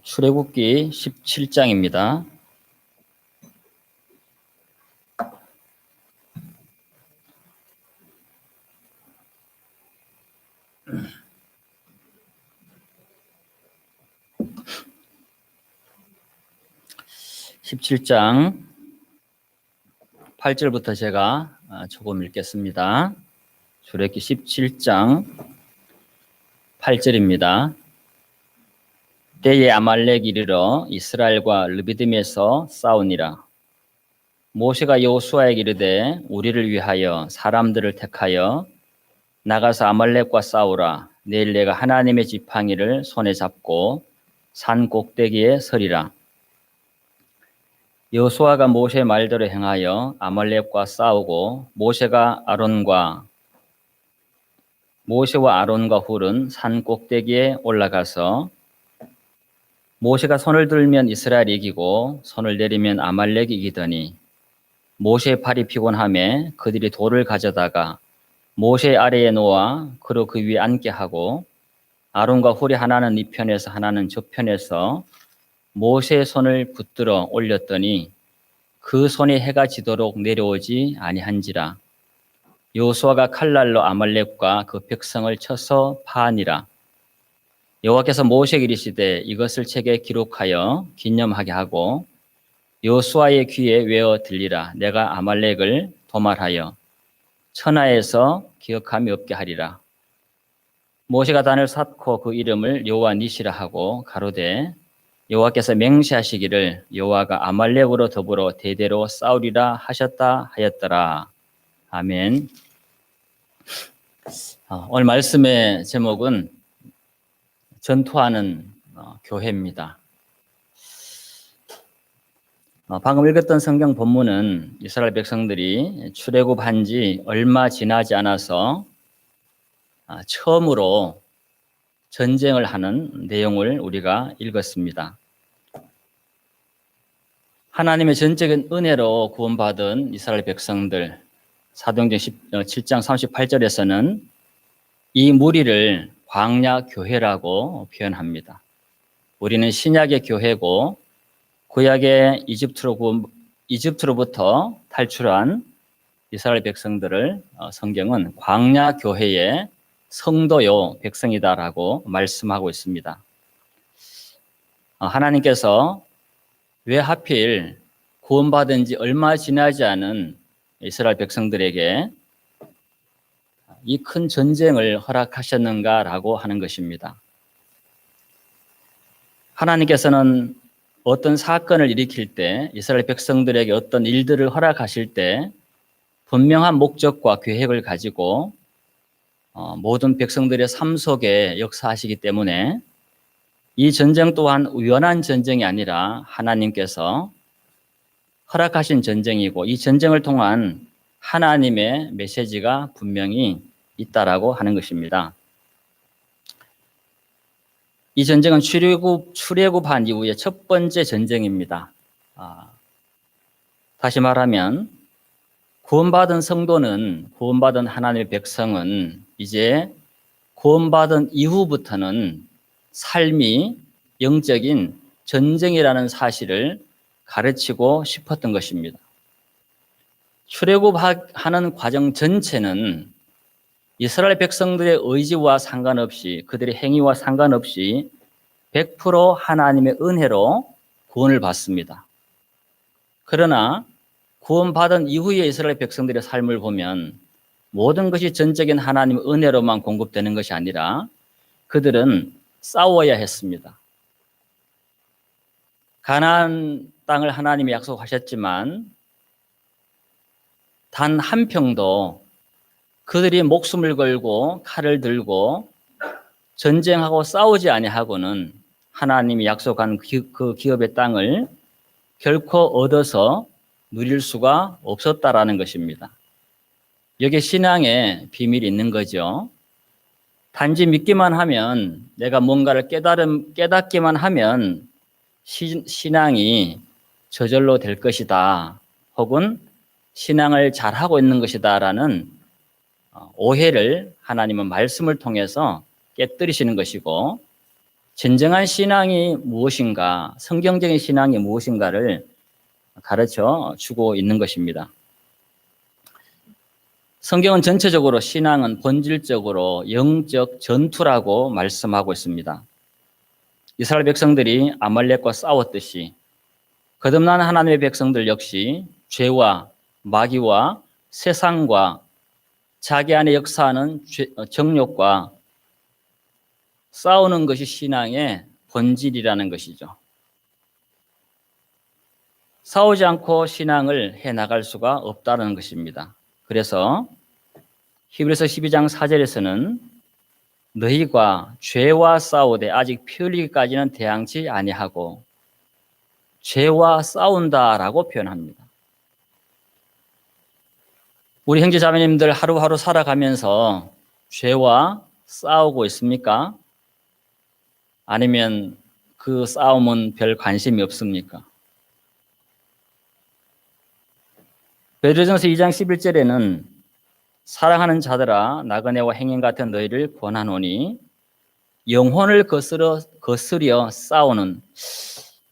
출애굽기 17장입니다. (17장) 8절부터 제가 조금 읽겠습니다. 출애굽기 17장 8절입니다. 때에 아말렉이 이르러 이스라엘과 르비딤에서 싸우니라. 모세가 여호수아에게 이르되 우리를 위하여 사람들을 택하여 나가서 아말렉과 싸우라. 내일 내가 하나님의 지팡이를 손에 잡고 산 꼭대기에 서리라. 여호수아가 모세의 말대로 행하여 아말렉과 싸우고 모세와 아론과 훌은 산 꼭대기에 올라가서 모세가 손을 들면 이스라엘이 이기고 손을 내리면 아말렉이 이기더니 모세의 팔이 피곤하매 그들이 돌을 가져다가 모세 아래에 놓아 그로 그 위에 앉게 하고 아론과 훌이 하나는 이 편에서 하나는 저 편에서 모세의 손을 붙들어 올렸더니 그 손이 해가 지도록 내려오지 아니한지라. 여호수아가 칼날로 아말렉과 그 백성을 쳐서 파하니라. 여호와께서 모세에게 이르시되 이것을 책에 기록하여 기념하게 하고 여호수아의 귀에 외어 들리라. 내가 아말렉을 도말하여 천하에서 기억함이 없게 하리라. 모세가 단을 쌓고 그 이름을 여호와 니시라 하고 가로되 여호와께서 맹세하시기를 여호와가 아말렉으로 더불어 대대로 싸우리라 하셨다 하였더라. 아멘. 오늘 말씀의 제목은 전투하는 교회입니다. 방금 읽었던 성경 본문은 이스라엘 백성들이 출애굽한 지 얼마 지나지 않아서 처음으로 전쟁을 하는 내용을 우리가 읽었습니다. 하나님의 전적인 은혜로 구원받은 이스라엘 백성들, 사도행전 7장 38절에서는 이 무리를 광야 교회라고 표현합니다. 우리는 신약의 교회고 구약의 이집트로부터 탈출한 이스라엘 백성들을 성경은 광야 교회의 성도요 백성이다라고 말씀하고 있습니다. 하나님께서 왜 하필 구원받은 지 얼마 지나지 않은 이스라엘 백성들에게 이 큰 전쟁을 허락하셨는가라고 하는 것입니다. 하나님께서는 어떤 사건을 일으킬 때 이스라엘 백성들에게 어떤 일들을 허락하실 때 분명한 목적과 계획을 가지고 모든 백성들의 삶 속에 역사하시기 때문에 이 전쟁 또한 우연한 전쟁이 아니라 하나님께서 허락하신 전쟁이고 이 전쟁을 통한 하나님의 메시지가 분명히 있다라고 하는 것입니다. 이 전쟁은 출애굽한 이후의 첫 번째 전쟁입니다. 다시 말하면 구원받은 성도는, 구원받은 하나님의 백성은 이제 구원받은 이후부터는 삶이 영적인 전쟁이라는 사실을 가르치고 싶었던 것입니다. 출애굽하는 과정 전체는 이스라엘 백성들의 의지와 상관없이 그들의 행위와 상관없이 100% 하나님의 은혜로 구원을 받습니다. 그러나 구원받은 이후의 이스라엘 백성들의 삶을 보면 모든 것이 전적인 하나님의 은혜로만 공급되는 것이 아니라 그들은 싸워야 했습니다. 가나안 땅을 하나님이 약속하셨지만 단 한 평도 그들이 목숨을 걸고 칼을 들고 전쟁하고 싸우지 아니하고는 하나님이 약속한 그 기업의 땅을 결코 얻어서 누릴 수가 없었다라는 것입니다. 여기에 신앙의 비밀이 있는 거죠. 단지 믿기만 하면 내가 뭔가를 깨닫기만 하면 신앙이 저절로 될 것이다. 혹은 신앙을 잘하고 있는 것이다라는 오해를 하나님은 말씀을 통해서 깨뜨리시는 것이고 진정한 신앙이 무엇인가, 성경적인 신앙이 무엇인가를 가르쳐 주고 있는 것입니다. 성경은 전체적으로 신앙은 본질적으로 영적 전투라고 말씀하고 있습니다. 이스라엘 백성들이 아말렉과 싸웠듯이 거듭난 하나님의 백성들 역시 죄와 마귀와 세상과 자기 안에 역사하는 정욕과 싸우는 것이 신앙의 본질이라는 것이죠. 싸우지 않고 신앙을 해나갈 수가 없다는 것입니다. 그래서 히브리서 12장 4절에서는 너희가 죄와 싸우되 아직 피 흘리기까지는 대항치 아니하고 죄와 싸운다라고 표현합니다. 우리 형제 자매님들 하루하루 살아가면서 죄와 싸우고 있습니까? 아니면 그 싸움은 별 관심이 없습니까? 베드로전서 2장 11절에는 사랑하는 자들아 나그네와 행인 같은 너희를 권하노니 영혼을 거스려 싸우는,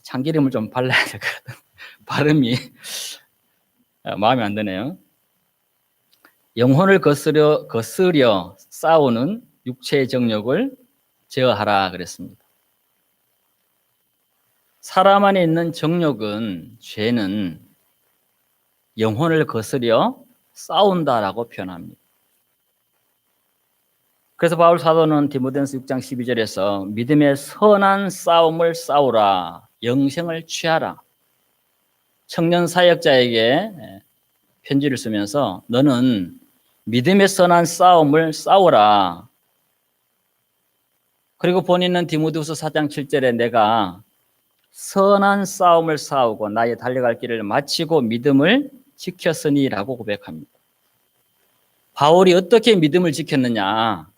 참기름을 좀 발라야 될 것 같은 발음이 마음에 안 드네요. 영혼을 거스려 싸우는 육체의 정욕을 제어하라 그랬습니다. 사람 안에 있는 정욕은, 죄는 영혼을 거스려 싸운다라고 표현합니다. 그래서 바울 사도는 디모데전서 6장 12절에서 믿음의 선한 싸움을 싸우라, 영생을 취하라. 청년 사역자에게 편지를 쓰면서 너는 믿음의 선한 싸움을 싸우라. 그리고 본인은 디모데후서 4장 7절에 내가 선한 싸움을 싸우고 나의 달려갈 길을 마치고 믿음을 지켰으니라고 고백합니다. 바울이 어떻게 믿음을 지켰느냐?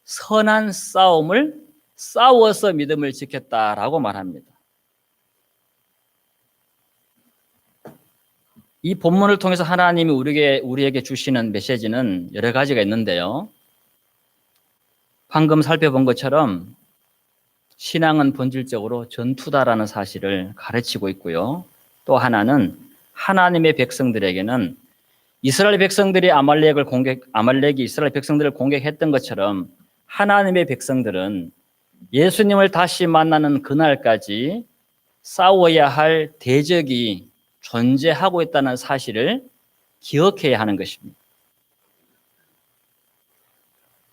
선한 싸움을 싸워서 믿음을 지켰다라고 말합니다. 이 본문을 통해서 하나님이 우리에게 주시는 메시지는 여러 가지가 있는데요. 방금 살펴본 것처럼 신앙은 본질적으로 전투다라는 사실을 가르치고 있고요. 또 하나는 하나님의 백성들에게는 이스라엘 백성들이 아말렉이 이스라엘 백성들을 공격했던 것처럼 하나님의 백성들은 예수님을 다시 만나는 그날까지 싸워야 할 대적이 존재하고 있다는 사실을 기억해야 하는 것입니다.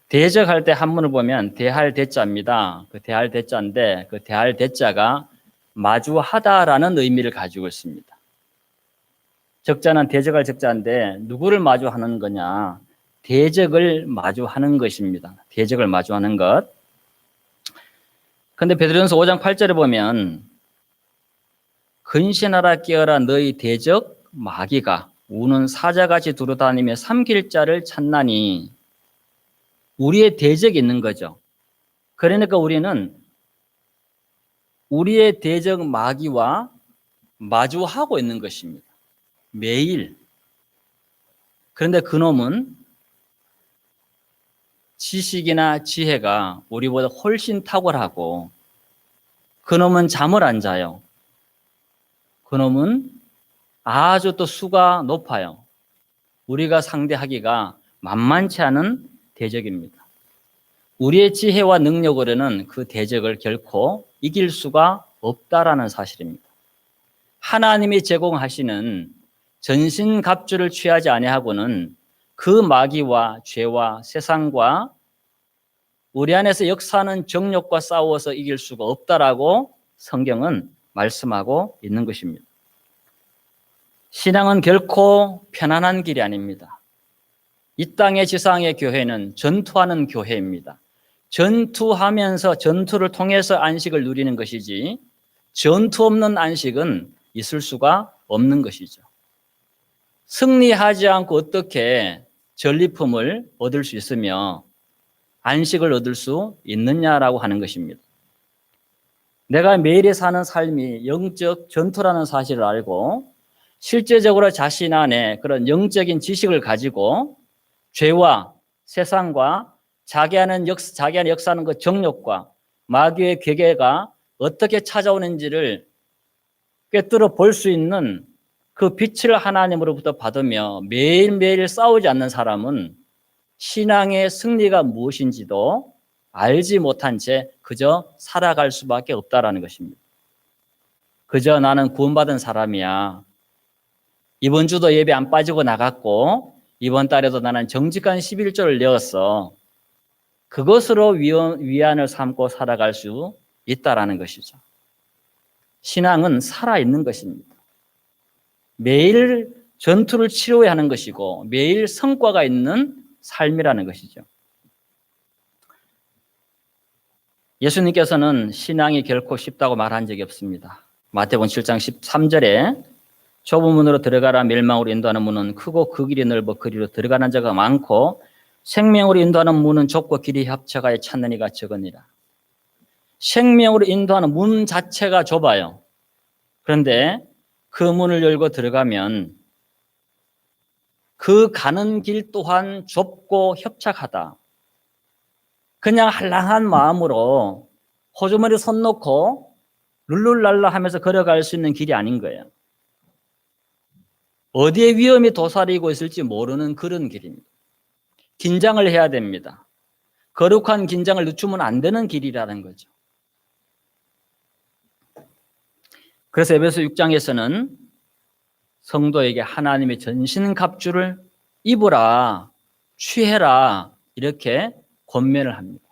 대적할 때 한문을 보면 대할 대자입니다. 그 대할 대자인데 그 대할 대자가 마주하다라는 의미를 가지고 있습니다. 적자는 대적할 적자인데 누구를 마주하는 거냐? 대적을 마주하는 것입니다. 대적을 마주하는 것. 그런데 베드로전서 5장 8절에 보면 근신하라 깨어라 너희 대적 마귀가 우는 사자같이 두루다니며 삼킬 자를 찾나니, 우리의 대적이 있는 거죠. 그러니까 우리는 우리의 대적 마귀와 마주하고 있는 것입니다. 매일. 그런데 그놈은 지식이나 지혜가 우리보다 훨씬 탁월하고 그놈은 잠을 안 자요. 그놈은 아주 또 수가 높아요. 우리가 상대하기가 만만치 않은 대적입니다. 우리의 지혜와 능력으로는 그 대적을 결코 이길 수가 없다라는 사실입니다. 하나님이 제공하시는 전신갑주를 취하지 아니하고는 그 마귀와 죄와 세상과 우리 안에서 역사하는 정욕과 싸워서 이길 수가 없다라고 성경은 말씀하고 있는 것입니다. 신앙은 결코 편안한 길이 아닙니다. 이 땅의 지상의 교회는 전투하는 교회입니다. 전투하면서 전투를 통해서 안식을 누리는 것이지 전투 없는 안식은 있을 수가 없는 것이죠. 승리하지 않고 어떻게 전리품을 얻을 수 있으며 안식을 얻을 수 있느냐라고 하는 것입니다. 내가 매일에 사는 삶이 영적 전투라는 사실을 알고 실제적으로 자신 안에 그런 영적인 지식을 가지고 죄와 세상과 자기 안에 역사하는 그 정욕과 마귀의 괴계가 어떻게 찾아오는지를 꿰뚫어 볼 수 있는 그 빛을 하나님으로부터 받으며 매일매일 싸우지 않는 사람은 신앙의 승리가 무엇인지도 알지 못한 채 그저 살아갈 수밖에 없다라는 것입니다. 그저 나는 구원받은 사람이야. 이번 주도 예배 안 빠지고 나갔고 이번 달에도 나는 정직한 11조를 내었어. 그것으로 위안을 삼고 살아갈 수 있다라는 것이죠. 신앙은 살아있는 것입니다. 매일 전투를 치러야 하는 것이고 매일 성과가 있는 삶이라는 것이죠. 예수님께서는 신앙이 결코 쉽다고 말한 적이 없습니다. 마태복음 7장 13절에 좁은 문으로 들어가라 멸망으로 인도하는 문은 크고 그 길이 넓어 그리로 들어가는 자가 많고 생명으로 인도하는 문은 좁고 길이 협착하여 찾는 이가 적으니라. 생명으로 인도하는 문 자체가 좁아요. 그런데 그 문을 열고 들어가면 그 가는 길 또한 좁고 협착하다. 그냥 한량한 마음으로 호주머니 손 놓고 룰룰랄라 하면서 걸어갈 수 있는 길이 아닌 거예요. 어디에 위험이 도사리고 있을지 모르는 그런 길입니다. 긴장을 해야 됩니다. 거룩한 긴장을 늦추면 안 되는 길이라는 거죠. 그래서 에베소 6장에서는 성도에게 하나님의 전신갑주를 입으라, 취해라 이렇게 권면을 합니다.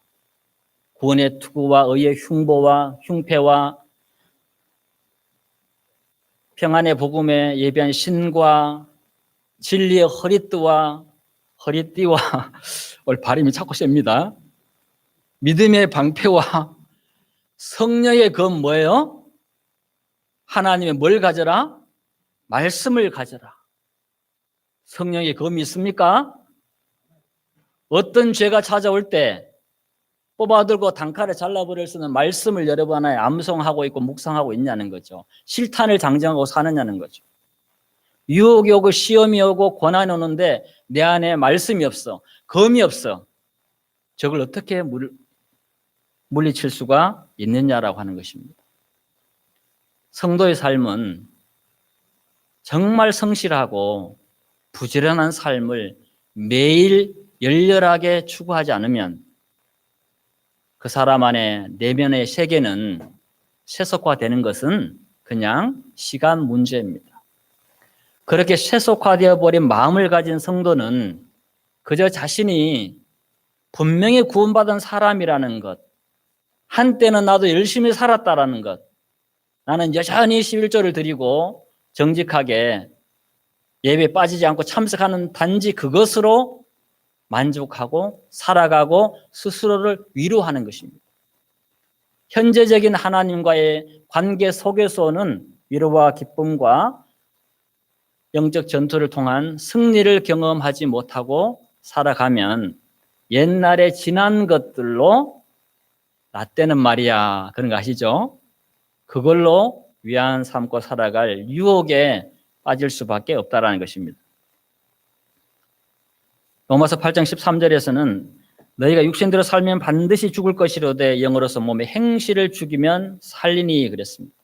구원의 투구와 의의 흉패와 평안의 복음에 예비한 신과 진리의 허리띠와 오늘 발음이 자꾸 셉니다. 믿음의 방패와 성령의 검 뭐예요? 하나님의 뭘 가져라? 말씀을 가져라. 성령의 검이 있습니까? 어떤 죄가 찾아올 때 뽑아들고 단칼에 잘라버릴 수 있는 말씀을 여러분 하나에 암송하고 있고 묵상하고 있냐는 거죠. 실탄을 장정하고 사느냐는 거죠. 유혹이 오고 시험이 오고 고난이 오는데 내 안에 말씀이 없어. 검이 없어. 저걸 어떻게 물리칠 수가 있느냐라고 하는 것입니다. 성도의 삶은 정말 성실하고 부지런한 삶을 매일 열렬하게 추구하지 않으면 그 사람 안에 내면의 세계는 세속화되는 것은 그냥 시간 문제입니다. 그렇게 세속화되어 버린 마음을 가진 성도는 그저 자신이 분명히 구원받은 사람이라는 것, 한때는 나도 열심히 살았다라는 것, 나는 여전히 11조를 드리고 정직하게 예배에 빠지지 않고 참석하는 단지 그것으로 만족하고 살아가고 스스로를 위로하는 것입니다. 현재적인 하나님과의 관계 속에서는 위로와 기쁨과 영적 전투를 통한 승리를 경험하지 못하고 살아가면 옛날에 지난 것들로 나 때는 말이야 그런 거 아시죠? 그걸로 위안 삼고 살아갈 유혹에 빠질 수밖에 없다라는 것입니다. 로마서 8장 13절에서는 너희가 육신대로 살면 반드시 죽을 것이로되 영으로서 몸의 행실을 죽이면 살리니 그랬습니다.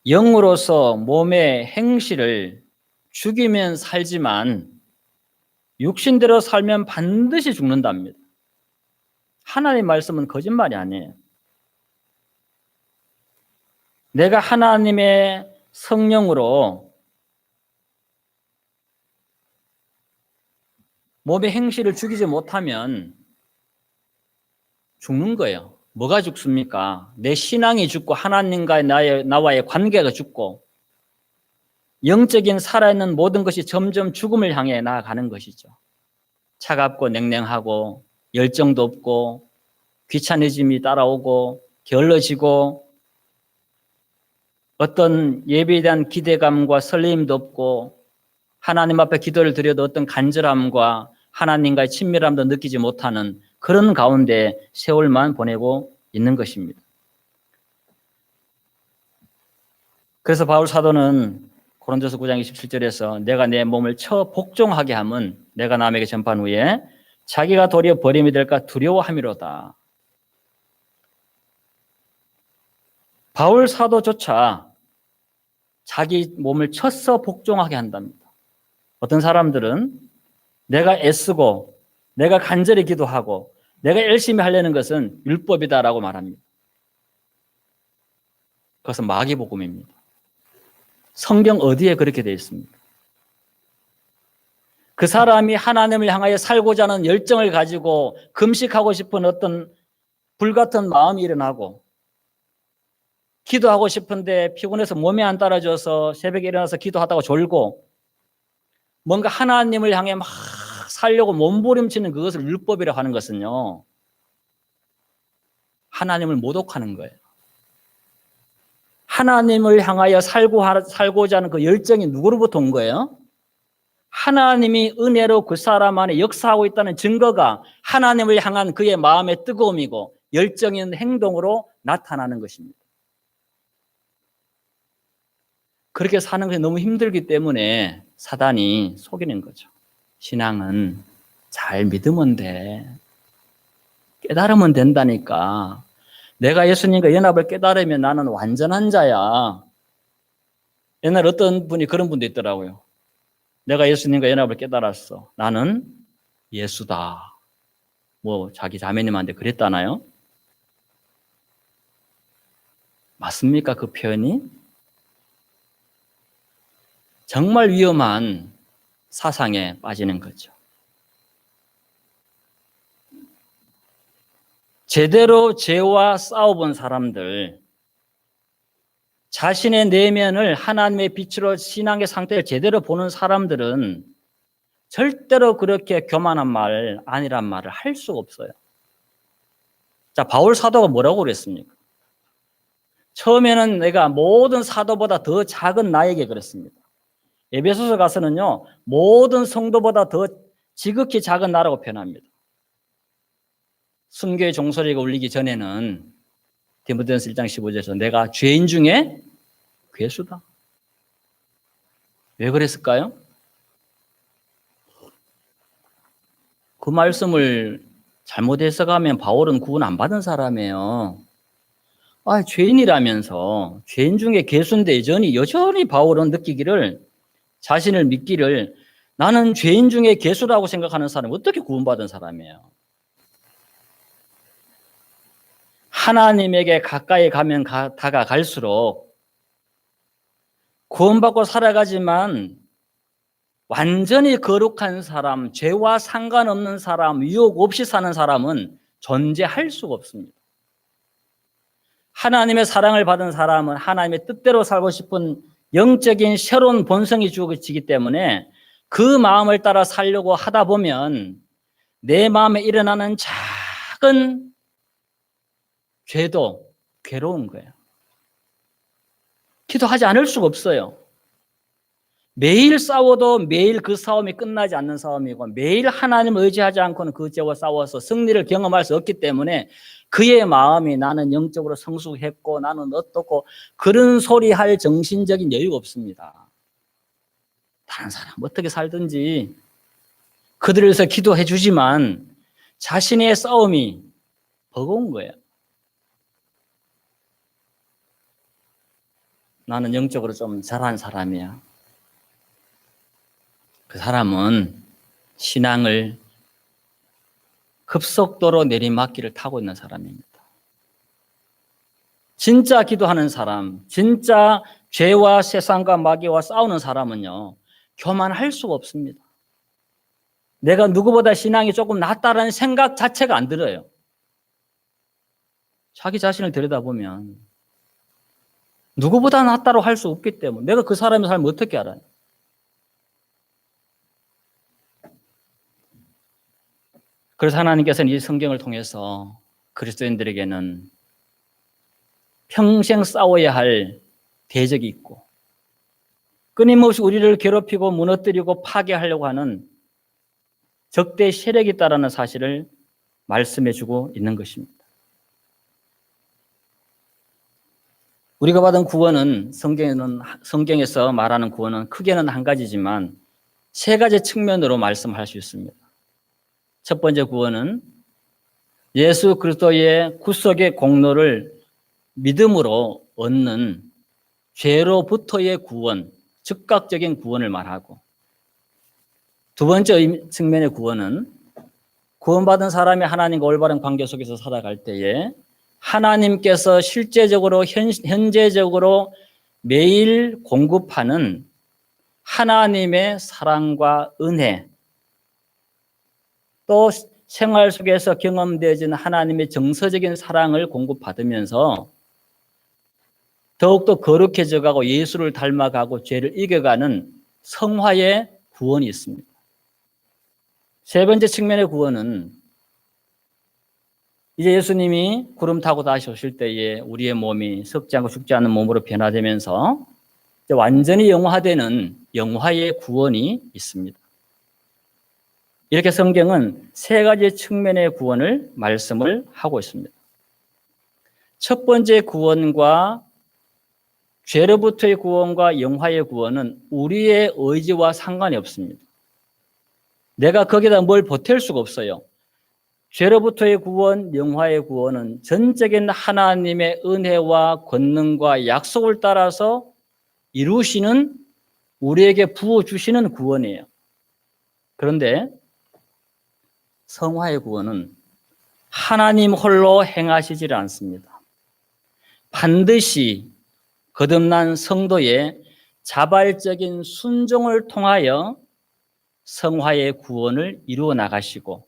영으로서 몸의 행실을 죽이면 살지만 육신대로 살면 반드시 죽는답니다. 하나님의 말씀은 거짓말이 아니에요. 내가 하나님의 성령으로 몸의 행실을 죽이지 못하면 죽는 거예요. 뭐가 죽습니까? 내 신앙이 죽고 하나님과의 나와의 관계가 죽고 영적인 살아있는 모든 것이 점점 죽음을 향해 나아가는 것이죠. 차갑고 냉랭하고 열정도 없고 귀차니즘이 따라오고 게을러지고 어떤 예배에 대한 기대감과 설렘도 없고 하나님 앞에 기도를 드려도 어떤 간절함과 하나님과의 친밀함도 느끼지 못하는 그런 가운데 세월만 보내고 있는 것입니다. 그래서 바울 사도는 고린도서 9장 27절에서 내가 내 몸을 복종하게 함은 내가 남에게 전파한 후에 자기가 도리어 버림이 될까 두려워함이로다. 바울 사도조차 자기 몸을 쳐서 복종하게 한답니다. 어떤 사람들은 내가 애쓰고 내가 간절히 기도하고 내가 열심히 하려는 것은 율법이다라고 말합니다. 그것은 마귀복음입니다. 성경 어디에 그렇게 되어 있습니까? 그 사람이 하나님을 향하여 살고자 하는 열정을 가지고 금식하고 싶은 어떤 불같은 마음이 일어나고 기도하고 싶은데 피곤해서 몸이 안 따라줘서 새벽에 일어나서 기도하다가 졸고 뭔가 하나님을 향해 막 살려고 몸부림치는 그것을 율법이라고 하는 것은요, 하나님을 모독하는 거예요. 하나님을 향하여 살고자 하는 그 열정이 누구로부터 온 거예요? 하나님이 은혜로 그 사람 안에 역사하고 있다는 증거가 하나님을 향한 그의 마음의 뜨거움이고 열정인 행동으로 나타나는 것입니다. 그렇게 사는 것이 너무 힘들기 때문에 사단이 속이는 거죠. 신앙은 잘 믿으면 돼. 깨달으면 된다니까. 내가 예수님과 연합을 깨달으면 나는 완전한 자야. 옛날 어떤 분이 그런 분도 있더라고요. 내가 예수님과 연합을 깨달았어. 나는 예수다. 뭐 자기 자매님한테 그랬다나요? 맞습니까? 그 표현이? 정말 위험한 사상에 빠지는 거죠. 제대로 죄와 싸워본 사람들, 자신의 내면을 하나님의 빛으로 신앙의 상태를 제대로 보는 사람들은 절대로 그렇게 교만한 말, 아니란 말을 할 수가 없어요. 자, 바울 사도가 뭐라고 그랬습니까? 처음에는 내가 모든 사도보다 더 작은 나에게 그랬습니다. 에베소서 가서는요, 모든 성도보다 더 지극히 작은 나라고 표현합니다. 순교의 종소리가 울리기 전에는 디모데전서 1장 15절에서 내가 죄인 중에 괴수다. 왜 그랬을까요? 그 말씀을 잘못 해석하면 바울은 구원 안 받은 사람이에요. 죄인이라면서 죄인 중에 괴수인데 여전히 바울은 느끼기를 자신을 믿기를 나는 죄인 중에 괴수라고 생각하는 사람이 어떻게 구원받은 사람이에요? 하나님에게 가까이 가면 다가갈수록 구원받고 살아가지만 완전히 거룩한 사람, 죄와 상관없는 사람, 유혹 없이 사는 사람은 존재할 수가 없습니다. 하나님의 사랑을 받은 사람은 하나님의 뜻대로 살고 싶은 영적인 새로운 본성이 주어지기 때문에 그 마음을 따라 살려고 하다 보면 내 마음에 일어나는 작은 죄도 괴로운 거예요. 기도하지 않을 수가 없어요. 매일 싸워도 매일 그 싸움이 끝나지 않는 싸움이고 매일 하나님을 의지하지 않고는 그 죄와 싸워서 승리를 경험할 수 없기 때문에 그의 마음이 나는 영적으로 성숙했고 나는 어떻고 그런 소리 할 정신적인 여유가 없습니다. 다른 사람 어떻게 살든지 그들을 위해서 기도해 주지만 자신의 싸움이 버거운 거예요. 나는 영적으로 좀 잘한 사람이야. 그 사람은 신앙을 급속도로 내리막길을 타고 있는 사람입니다. 진짜 기도하는 사람, 진짜 죄와 세상과 마귀와 싸우는 사람은요, 교만할 수가 없습니다. 내가 누구보다 신앙이 조금 낫다라는 생각 자체가 안 들어요. 자기 자신을 들여다보면 누구보다 낫다고 할 수 없기 때문에 내가 그 사람의 삶을 어떻게 알아요? 그래서 하나님께서는 이 성경을 통해서 그리스도인들에게는 평생 싸워야 할 대적이 있고 끊임없이 우리를 괴롭히고 무너뜨리고 파괴하려고 하는 적대 세력이 있다는 사실을 말씀해 주고 있는 것입니다. 우리가 받은 구원은 성경에서 말하는 구원은 크게는 한 가지지만 세 가지 측면으로 말씀할 수 있습니다. 첫 번째 구원은 예수 그리스도의 구속의 공로를 믿음으로 얻는 죄로부터의 구원, 즉각적인 구원을 말하고, 두 번째 측면의 구원은 구원받은 사람이 하나님과 올바른 관계 속에서 살아갈 때에 하나님께서 실제적으로 현재적으로 매일 공급하는 하나님의 사랑과 은혜, 또 생활 속에서 경험되어지는 하나님의 정서적인 사랑을 공급받으면서 더욱더 거룩해져 가고 예수를 닮아가고 죄를 이겨가는 성화의 구원이 있습니다. 세 번째 측면의 구원은 이제 예수님이 구름 타고 다시 오실 때에 우리의 몸이 썩지 않고 죽지 않는 몸으로 변화되면서 이제 완전히 영화되는 영화의 구원이 있습니다. 이렇게 성경은 세 가지 측면의 구원을 말씀을 하고 있습니다. 첫 번째 구원과 죄로부터의 구원과 영화의 구원은 우리의 의지와 상관이 없습니다. 내가 거기다 뭘 보탤 수가 없어요. 죄로부터의 구원, 영화의 구원은 전적인 하나님의 은혜와 권능과 약속을 따라서 이루시는, 우리에게 부어주시는 구원이에요. 그런데 성화의 구원은 하나님 홀로 행하시질 않습니다. 반드시 거듭난 성도의 자발적인 순종을 통하여 성화의 구원을 이루어 나가시고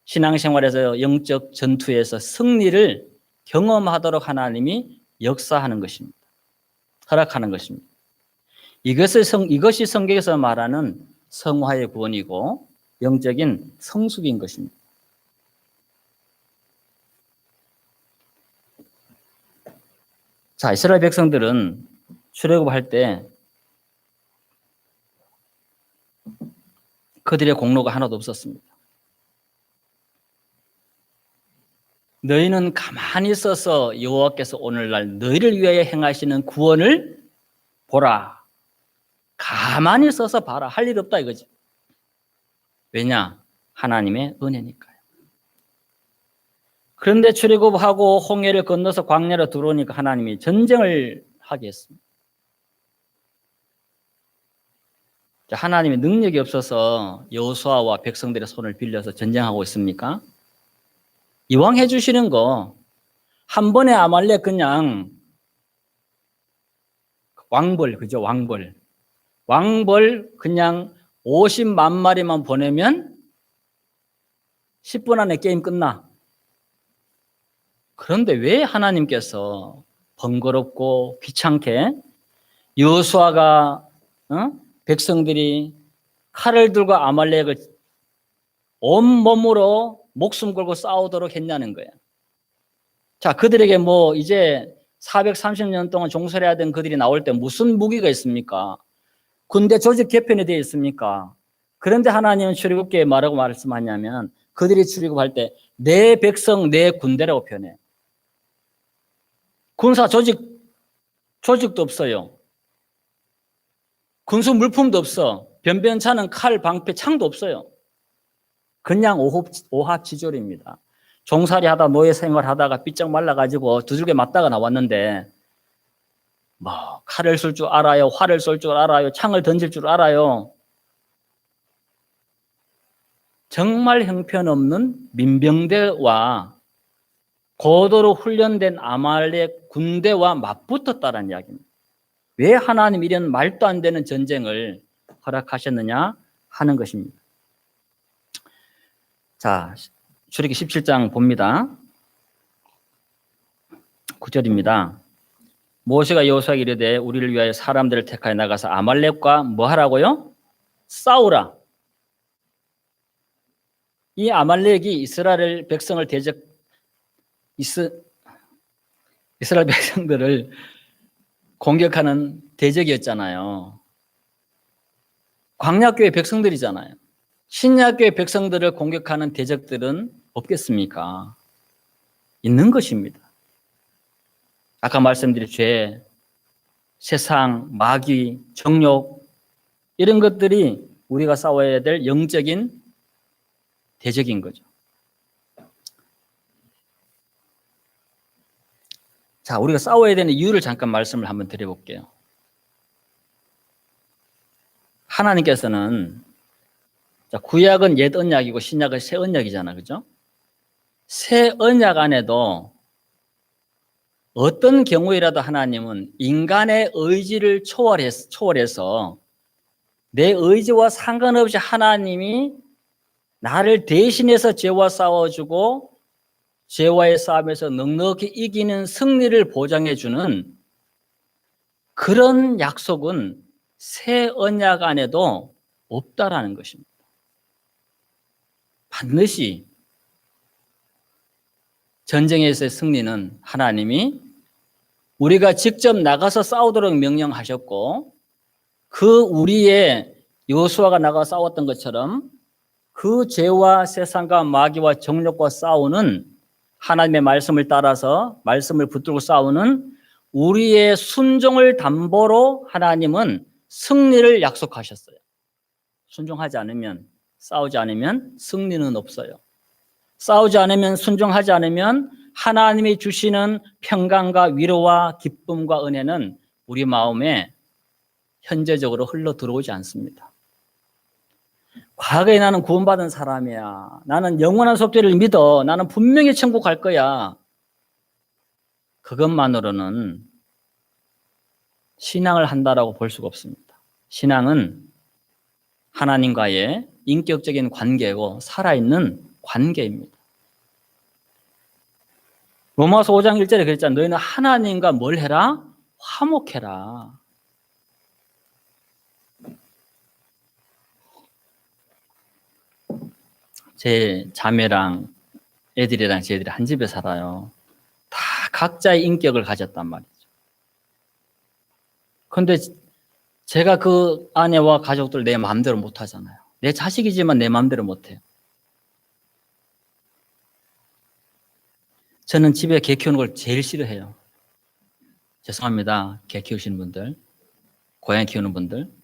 신앙생활에서 영적 전투에서 승리를 경험하도록 하나님이 역사하는 것입니다. 허락하는 것입니다. 이것이 성경에서 말하는 성화의 구원이고 영적인 성숙인 것입니다. 자, 이스라엘 백성들은 출애굽할 때 그들의 공로가 하나도 없었습니다. 너희는 가만히 있어서 여호와께서 오늘날 너희를 위하여 행하시는 구원을 보라. 가만히 있어서 봐라. 할 일 없다 이거지. 왜냐? 하나님의 은혜니까요. 그런데 출애굽하고 홍해를 건너서 광야로 들어오니까 하나님이 전쟁을 하게 했습니다. 하나님의 능력이 없어서 여호수아와 백성들의 손을 빌려서 전쟁하고 있습니까? 이왕 해주시는 거 한 번에 아말렉 그냥 왕벌, 그죠? 왕벌 그냥 50만 마리만 보내면 10분 안에 게임 끝나. 그런데 왜 하나님께서 번거롭고 귀찮게 여호수아가 백성들이 칼을 들고 아말렉을 온몸으로 목숨 걸고 싸우도록 했냐는 거예요. 자, 그들에게 뭐 이제 430년 동안 종살이해야 된 그들이 나올 때 무슨 무기가 있습니까? 군대 조직 개편이 되어 있습니까? 그런데 하나님은 출애굽기에 뭐라고 말씀하냐면 그들이 출애굽할 때 내 백성 내 군대라고 표현해요. 군사 조직도 없어요. 군수 물품도 없어. 변변찮은 칼, 방패, 창도 없어요. 그냥 오합지졸입니다. 종살이 하다 노예 생활하다가 삐쩍 말라가지고 두들겨 맞다가 나왔는데 뭐 칼을 쓸 줄 알아요. 활을 쏠 줄 알아요. 창을 던질 줄 알아요. 정말 형편없는 민병대와 고도로 훈련된 아말렉 군대와 맞붙었다는 이야기입니다. 왜 하나님 이런 말도 안 되는 전쟁을 허락하셨느냐 하는 것입니다. 자, 출애굽기 17장 봅니다. 9절입니다. 모세가 여호수아에게 이르되 우리를 위하여 사람들을 택하여 나가서 아말렉과 뭐 하라고요? 싸우라. 이 아말렉이 이스라엘 백성들을 공격하는 대적이었잖아요. 광야교회 백성들이잖아요. 신약교회 백성들을 공격하는 대적들은 없겠습니까? 있는 것입니다. 아까 말씀드린 죄, 세상, 마귀, 정욕 이런 것들이 우리가 싸워야 될 영적인 대적인 거죠. 자, 우리가 싸워야 되는 이유를 잠깐 말씀을 한번 드려볼게요. 하나님께서는 자, 구약은 옛 언약이고 신약은 새 언약이잖아, 그죠? 새 언약 안에도 어떤 경우에라도 하나님은 인간의 의지를 초월해서 내 의지와 상관없이 하나님이 나를 대신해서 죄와 싸워주고 죄와의 싸움에서 넉넉히 이기는 승리를 보장해주는 그런 약속은 새 언약 안에도 없다라는 것입니다. 반드시 전쟁에서의 승리는 하나님이 우리가 직접 나가서 싸우도록 명령하셨고 그 우리의 여호수아가 나가 싸웠던 것처럼 그 죄와 세상과 마귀와 정욕과 싸우는 하나님의 말씀을 따라서 말씀을 붙들고 싸우는 우리의 순종을 담보로 하나님은 승리를 약속하셨어요. 순종하지 않으면 싸우지 않으면 승리는 없어요. 싸우지 않으면 순종하지 않으면 하나님이 주시는 평강과 위로와 기쁨과 은혜는 우리 마음에 현재적으로 흘러 들어오지 않습니다. 과거에 나는 구원받은 사람이야. 나는 영원한 속죄를 믿어. 나는 분명히 천국 갈 거야. 그것만으로는 신앙을 한다라고 볼 수가 없습니다. 신앙은 하나님과의 인격적인 관계고 살아있는 관계입니다. 로마서 5장 1절에 그랬잖아. 너희는 하나님과 뭘 해라? 화목해라. 제 자매랑 애들이랑 쟤들이 한 집에 살아요. 다 각자의 인격을 가졌단 말이죠. 그런데 제가 그 아내와 가족들 내 마음대로 못 하잖아요. 내 자식이지만 내 마음대로 못 해요. 저는 집에 개 키우는 걸 제일 싫어해요. 죄송합니다. 개 키우시는 분들, 고양이 키우는 분들.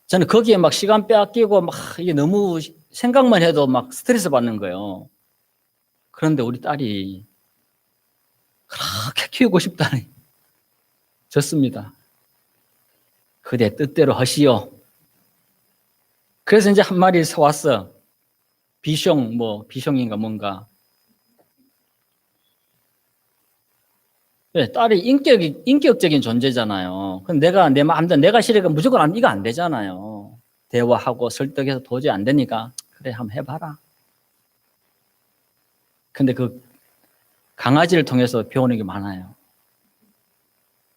저는 거기에 막 시간 빼앗기고 막 이게 너무 생각만 해도 막 스트레스 받는 거예요. 그런데 우리 딸이 그렇게 키우고 싶다니 좋습니다. 그대 뜻대로 하시오. 그래서 이제 한 마리 사왔어. 비숑인가 뭔가. 네, 딸이 인격적인 존재잖아요. 그럼 내가 내 마음대로 내가 싫으니까 무조건 이거 안 되잖아요. 대화하고 설득해서 도저히 안 되니까 그래 한번 해봐라. 근데 그 강아지를 통해서 배우는 게 많아요.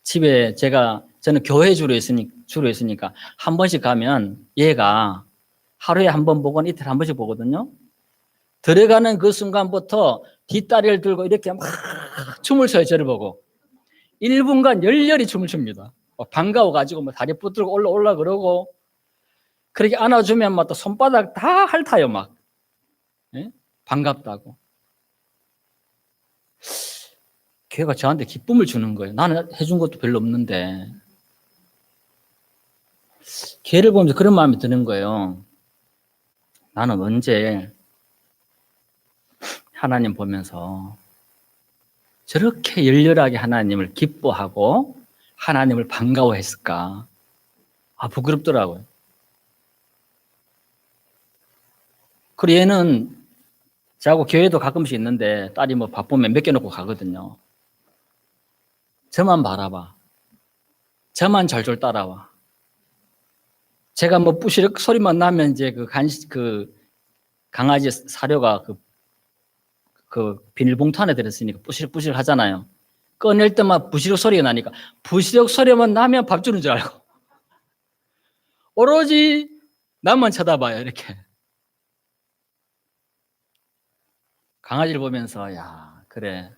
집에 저는 교회 주로 있으니까 한 번씩 가면 얘가 하루에 한 번 보거나 이틀에 한 번씩 보거든요. 들어가는 그 순간부터 뒷다리를 들고 이렇게 막 춤을 춰요. 저를 보고 1분간 열렬히 춤을 춥니다. 반가워가지고 다리 붙들고 올라 그러고 그렇게 안아주면 막 또 손바닥 다 핥아요. 막 예? 반갑다고. 걔가 저한테 기쁨을 주는 거예요. 나는 해준 것도 별로 없는데 걔를 보면서 그런 마음이 드는 거예요. 나는 언제 하나님 보면서 저렇게 열렬하게 하나님을 기뻐하고 하나님을 반가워했을까? 부끄럽더라고요. 그리고 얘는 저하고 교회도 가끔씩 있는데 딸이 뭐 바쁘면 맡겨놓고 가거든요. 저만 바라봐. 저만 절절 따라와. 제가 뭐 뿌시럭 소리만 나면 이제 그 강아지 사료가 그 비닐봉투 안에 들었으니까 뿌시럭 하잖아요. 꺼낼 때만 부시럭 소리가 나니까 부시럭 소리만 나면 밥 주는 줄 알고 오로지 나만 쳐다봐요. 이렇게. 강아지를 보면서 야 그래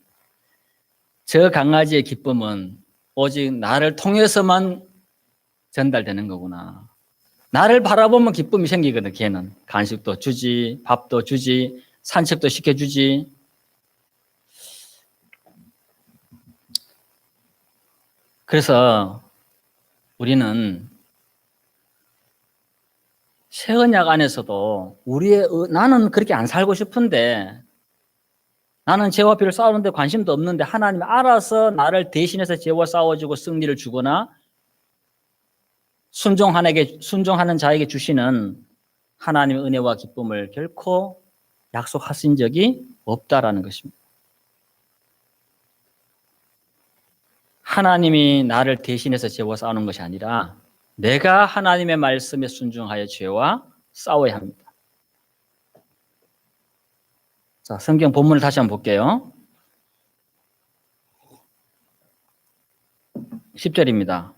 저 강아지의 기쁨은 오직 나를 통해서만 전달되는 거구나. 나를 바라보면 기쁨이 생기거든. 걔는 간식도 주지, 밥도 주지, 산책도 시켜주지. 그래서 우리는 새 언약 안에서도 나는 그렇게 안 살고 싶은데 나는 죄와 피를 싸우는데 관심도 없는데 하나님이 알아서 나를 대신해서 죄와 싸워주고 승리를 주거나 순종하는 자에게 주시는 하나님의 은혜와 기쁨을 결코 약속하신 적이 없다라는 것입니다. 하나님이 나를 대신해서 죄와 싸우는 것이 아니라 내가 하나님의 말씀에 순종하여 죄와 싸워야 합니다. 자, 성경 본문을 다시 한번 볼게요. 10절입니다.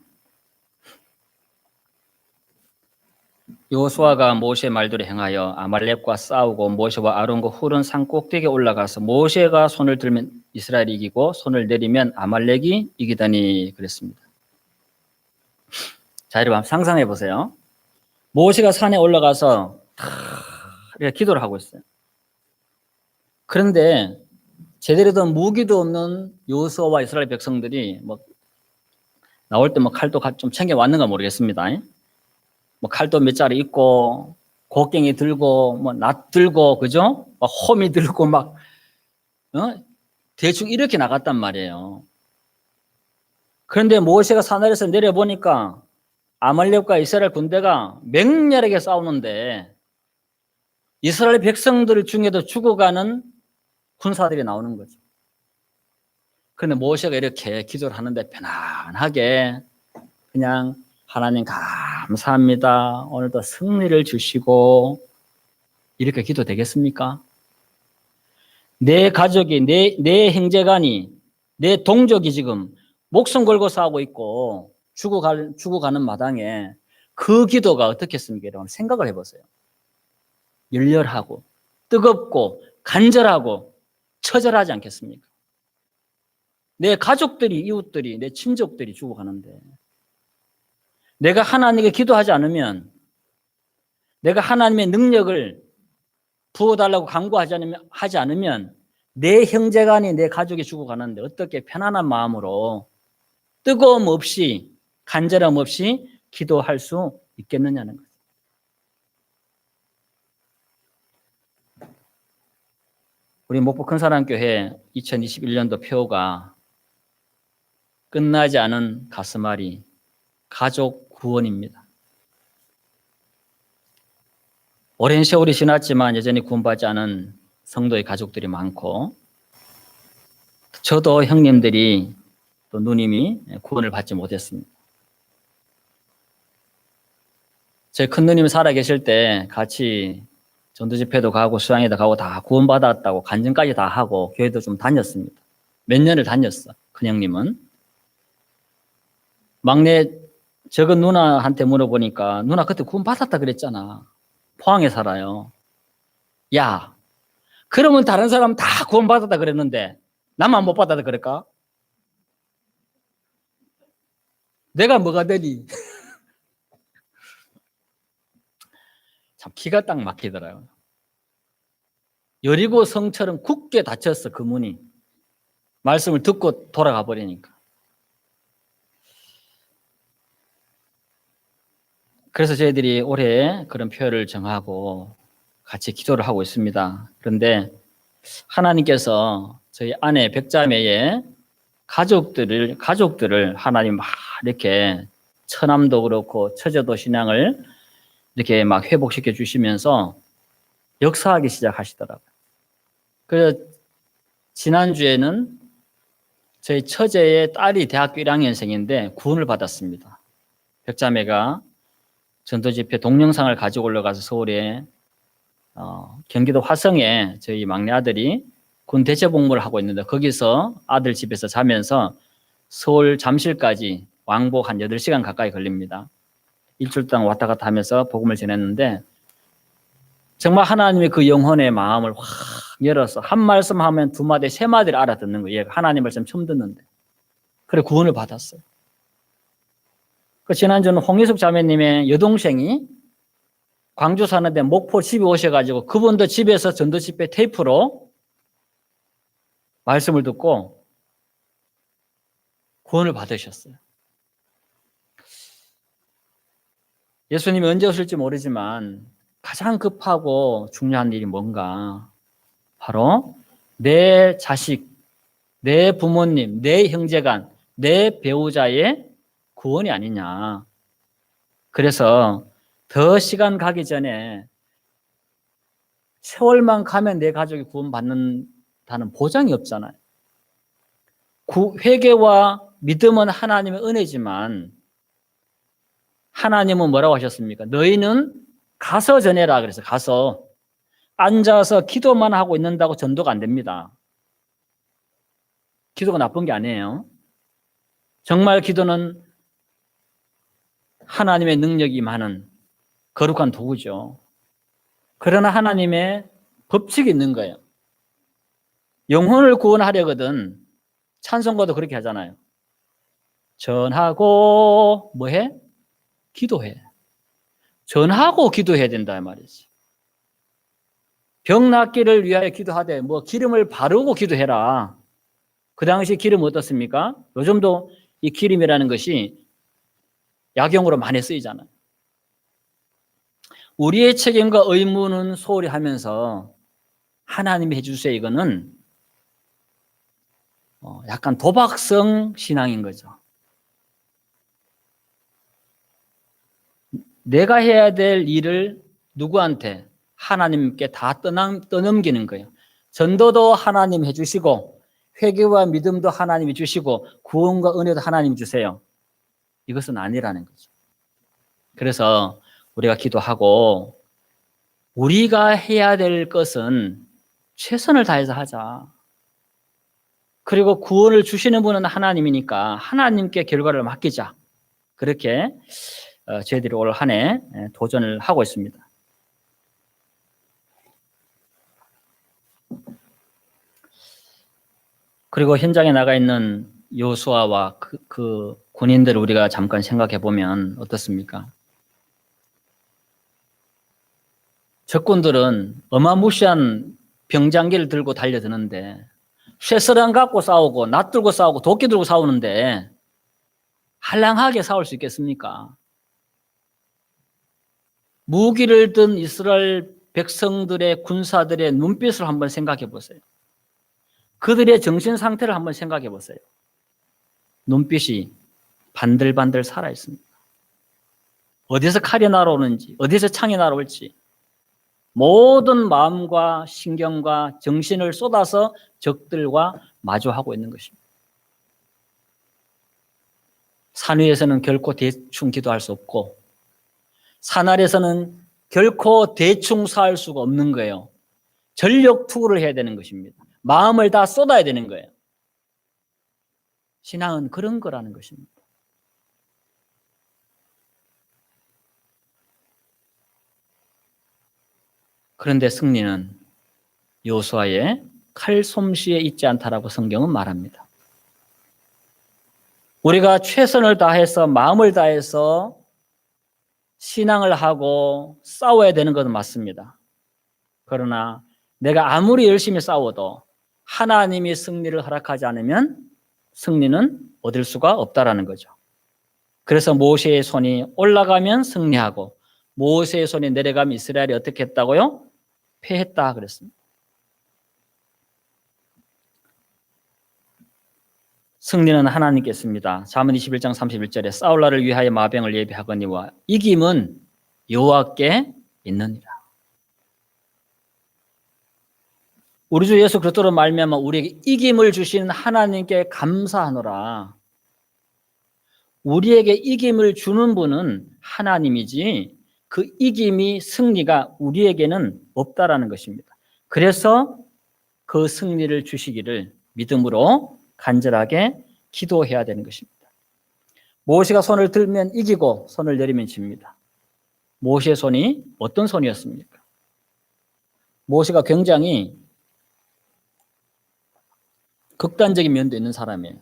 여호수아가 모세의 말대로 행하여 아말렉과 싸우고 모세와 아론과 훌은 산 꼭대기에 올라가서 모세가 손을 들면 이스라엘이 이기고 손을 내리면 아말렉이 이기더니 그랬습니다. 자, 여러분 상상해 보세요. 모세가 산에 올라가서 이렇게 기도를 하고 있어요. 그런데 제대로 된 무기도 없는 여호수아와 이스라엘 백성들이 나올 때 칼도 좀 챙겨 왔는가 모르겠습니다. 칼도 몇 자리 있고 곡괭이 들고 낫 들고 그죠? 호미 들고 대충 이렇게 나갔단 말이에요. 그런데 모세가 산아래에서 내려보니까 아말렉과 이스라엘 군대가 맹렬하게 싸우는데 이스라엘 백성들 중에도 죽어가는 군사들이 나오는 거죠. 그런데 모세가 이렇게 기도를 하는데 편안하게 그냥 하나님 감사합니다. 오늘도 승리를 주시고 이렇게 기도 되겠습니까? 내 가족이 내 형제간이 내 동족이 지금 목숨 걸고 싸우고 있고 죽어가는 마당에 그 기도가 어떻겠습니까? 여러분 생각을 해보세요. 열렬하고 뜨겁고 간절하고 처절하지 않겠습니까? 내 가족들이 이웃들이 내 친족들이 죽어가는데 내가 하나님께 기도하지 않으면 내가 하나님의 능력을 부어달라고 간구하지 않으면 내 형제간이 내 가족이 죽어가는데 어떻게 편안한 마음으로 뜨거움 없이 간절함 없이 기도할 수 있겠느냐는 거죠. 우리 목포 큰사랑교회 2021년도 표가 끝나지 않은 가슴앓이 가족 구원입니다. 오랜 세월이 지났지만 여전히 구원받지 않은 성도의 가족들이 많고 저도 형님들이 또 누님이 구원을 받지 못했습니다. 제 큰 누님이 살아계실 때 같이 전도집회도 가고 수양회도 가고 다 구원받았다고 간증까지 다 하고 교회도 좀 다녔습니다. 몇 년을 다녔어. 큰형님은. 막내 적은 누나한테 물어보니까 누나 그때 구원받았다 그랬잖아. 포항에 살아요. 야, 그러면 다른 사람 다 구원받았다 그랬는데 나만 못 받았다 그럴까? 내가 뭐가 되니? 참 기가 딱 막히더라고요. 여리고 성처럼 굳게 닫혔어, 그 문이. 말씀을 듣고 돌아가 버리니까. 그래서 저희들이 올해 그런 표를 정하고 같이 기도를 하고 있습니다. 그런데 하나님께서 저희 아내 백자매의 가족들을 하나님 막 이렇게 처남도 그렇고 처제도 신앙을 이렇게 막 회복시켜 주시면서 역사하기 시작하시더라고요. 그래서 지난주에는 저희 처제의 딸이 대학교 1학년생인데 구원을 받았습니다. 백자매가 전도집회 동영상을 가지고 올라가서 서울에 경기도 화성에 저희 막내 아들이 군 대체복무를 하고 있는데 거기서 아들 집에서 자면서 서울 잠실까지 왕복 한 8시간 가까이 걸립니다. 일주일 동안 왔다 갔다 하면서 복음을 전했는데 정말 하나님의 그 영혼의 마음을 확 열어서 한 말씀 하면 2마디, 3마디를 알아듣는 거예요. 얘가 하나님 말씀 처음 듣는데. 그래 구원을 받았어요. 그 지난주는 홍예숙 자매님의 여동생이 광주 사는데 목포 집에 오셔가지고 그분도 집에서 전도집회 테이프로 말씀을 듣고 구원을 받으셨어요. 예수님이 언제 오실지 모르지만 가장 급하고 중요한 일이 뭔가? 바로 내 자식, 내 부모님, 내 형제간, 내 배우자의 구원이 아니냐. 그래서 더 시간 가기 전에 세월만 가면 내 가족이 구원받는다는 보장이 없잖아요. 회개와 믿음은 하나님의 은혜지만 하나님은 뭐라고 하셨습니까? 너희는 가서 전해라. 그래서 가서 앉아서 기도만 하고 있는다고 전도가 안 됩니다. 기도가 나쁜 게 아니에요. 정말 기도는 하나님의 능력이 많은 거룩한 도구죠. 그러나 하나님의 법칙이 있는 거예요. 영혼을 구원하려거든 찬송가도 그렇게 하잖아요. 전하고 뭐해? 기도해. 전하고 기도해야 된다 말이지. 병 낫기를 위하여 기도하되 뭐 기름을 바르고 기도해라. 그 당시 기름 어떻습니까? 요즘도 이 기름이라는 것이 약용으로 많이 쓰이잖아요. 우리의 책임과 의무는 소홀히 하면서 하나님이 해주세요. 이거는 약간 도박성 신앙인 거죠. 내가 해야 될 일을 누구한테? 하나님께 다 떠넘기는 거예요. 전도도 하나님 해주시고 회개와 믿음도 하나님이 주시고 구원과 은혜도 하나님이 주세요. 이것은 아니라는 거죠. 그래서 우리가 기도하고 우리가 해야 될 것은 최선을 다해서 하자. 그리고 구원을 주시는 분은 하나님이니까 하나님께 결과를 맡기자. 그렇게 저희들이 올 한 해 도전을 하고 있습니다. 그리고 현장에 나가 있는 요수아와 그 군인들을 우리가 잠깐 생각해 보면 어떻습니까? 적군들은 어마무시한 병장기를 들고 달려드는데 쇠사랑 갖고 싸우고 낫 들고 싸우고 도끼 들고 싸우는데 한량하게 싸울 수 있겠습니까? 무기를 든 이스라엘 백성들의 군사들의 눈빛을 한번 생각해 보세요. 그들의 정신 상태를 한번 생각해 보세요. 눈빛이 반들반들 살아 있습니다. 어디서 칼이 날아오는지, 어디서 창이 날아올지 모든 마음과 신경과 정신을 쏟아서 적들과 마주하고 있는 것입니다. 산 위에서는 결코 대충 기도할 수 없고 산 아래서는 결코 대충 살 수가 없는 거예요. 전력 투구를 해야 되는 것입니다. 마음을 다 쏟아야 되는 거예요. 신앙은 그런 거라는 것입니다. 그런데 승리는 여호수아의 칼솜씨에 있지 않다라고 성경은 말합니다. 우리가 최선을 다해서 마음을 다해서 신앙을 하고 싸워야 되는 것은 맞습니다. 그러나 내가 아무리 열심히 싸워도 하나님이 승리를 허락하지 않으면 승리는 얻을 수가 없다라는 거죠. 그래서 모세의 손이 올라가면 승리하고 모세의 손이 내려가면 이스라엘이 어떻게 했다고요? 패했다 그랬습니다. 승리는 하나님께 있습니다. 잠언 21장 31절에 싸울날을 위하여 마병을 예비하거니와 이김은 여호와께 있느니라. 우리 주 예수 그리스도로 말미암아 우리에게 이김을 주시는 하나님께 감사하노라. 우리에게 이김을 주는 분은 하나님이지 그 이김이 승리가 우리에게는 없다라는 것입니다. 그래서 그 승리를 주시기를 믿음으로 간절하게 기도해야 되는 것입니다. 모세가 손을 들면 이기고 손을 내리면 집니다. 모세의 손이 어떤 손이었습니까? 모세가 굉장히 극단적인 면도 있는 사람이에요.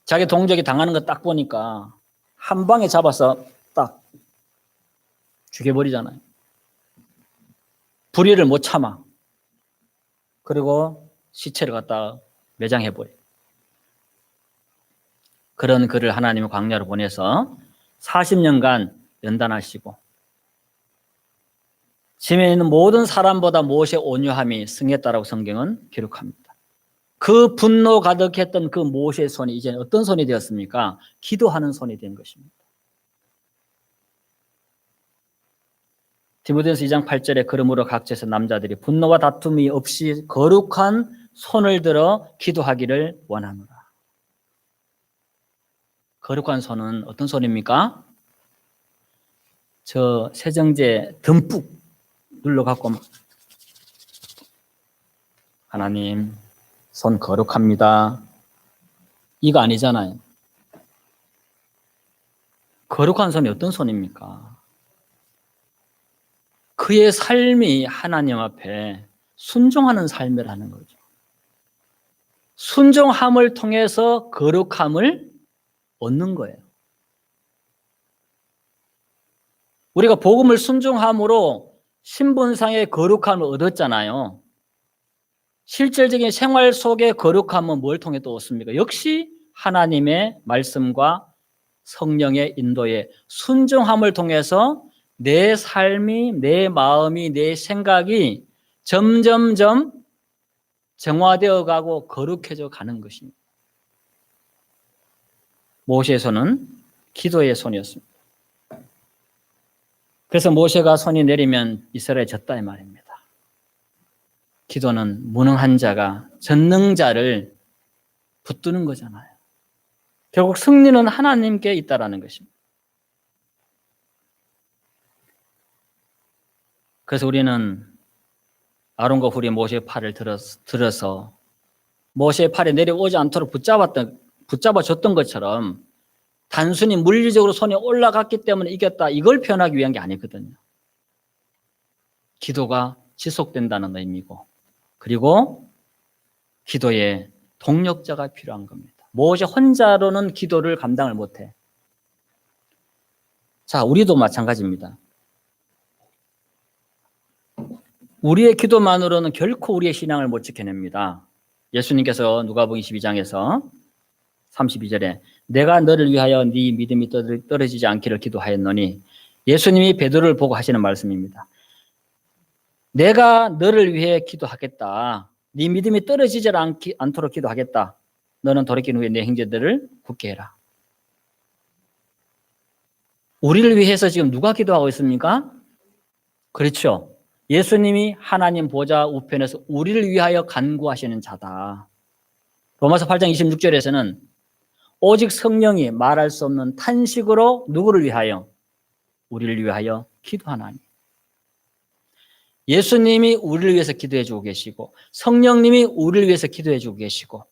자기 동족이 당하는 거 딱 보니까 한 방에 잡아서 딱 죽여버리잖아요. 불의를 못 참아. 그리고 시체를 갖다 매장해버려요. 그런 그를 하나님의 광야로 보내서 40년간 연단하시고 지면에 있는 모든 사람보다 모세의 온유함이 승했다라고 성경은 기록합니다. 그 분노 가득했던 그 모세의 손이 이제 어떤 손이 되었습니까? 기도하는 손이 된 것입니다. 디모데전서 2장 8절에 그러므로 각처에서 남자들이 분노와 다툼이 없이 거룩한 손을 들어 기도하기를 원하노라. 거룩한 손은 어떤 손입니까? 저 세정제 듬뿍 눌러갖고 하나님 손 거룩합니다. 이거 아니잖아요. 거룩한 손이 어떤 손입니까? 그의 삶이 하나님 앞에 순종하는 삶이라는 거죠. 순종함을 통해서 거룩함을 얻는 거예요. 우리가 복음을 순종함으로 신분상의 거룩함을 얻었잖아요. 실질적인 생활 속의 거룩함은 뭘 통해 또 얻습니까? 역시 하나님의 말씀과 성령의 인도에 순종함을 통해서 내 삶이, 내 마음이, 내 생각이 점점점 정화되어 가고 거룩해져 가는 것입니다. 모세의 손은 기도의 손이었습니다. 그래서 모세가 손이 내리면 이스라엘이 졌다 이 말입니다. 기도는 무능한 자가 전능자를 붙드는 거잖아요. 결국 승리는 하나님께 있다라는 것입니다. 그래서 우리는 아론과 훌이 모세의 팔을 들어서 모세의 팔에 내려오지 않도록 붙잡아줬던 것처럼 단순히 물리적으로 손이 올라갔기 때문에 이겼다 이걸 표현하기 위한 게 아니거든요. 기도가 지속된다는 의미고 그리고 기도에 동력자가 필요한 겁니다. 모세 혼자로는 기도를 감당을 못해. 자, 우리도 마찬가지입니다. 우리의 기도만으로는 결코 우리의 신앙을 못 지켜냅니다. 예수님께서 누가복음 22장에서 32절에 내가 너를 위하여 네 믿음이 떨어지지 않기를 기도하였노니 예수님이 베드로를 보고 하시는 말씀입니다. 내가 너를 위해 기도하겠다. 네 믿음이 떨어지지 않도록 기도하겠다. 너는 돌이킨 후에 내 형제들을 굳게 해라. 우리를 위해서 지금 누가 기도하고 있습니까? 그렇죠. 예수님이 하나님 보좌 우편에서 우리를 위하여 간구하시는 자다. 로마서 8장 26절에서는 오직 성령이 말할 수 없는 탄식으로 누구를 위하여? 우리를 위하여 기도하나니. 예수님이 우리를 위해서 기도해 주고 계시고 성령님이 우리를 위해서 기도해 주고 계시고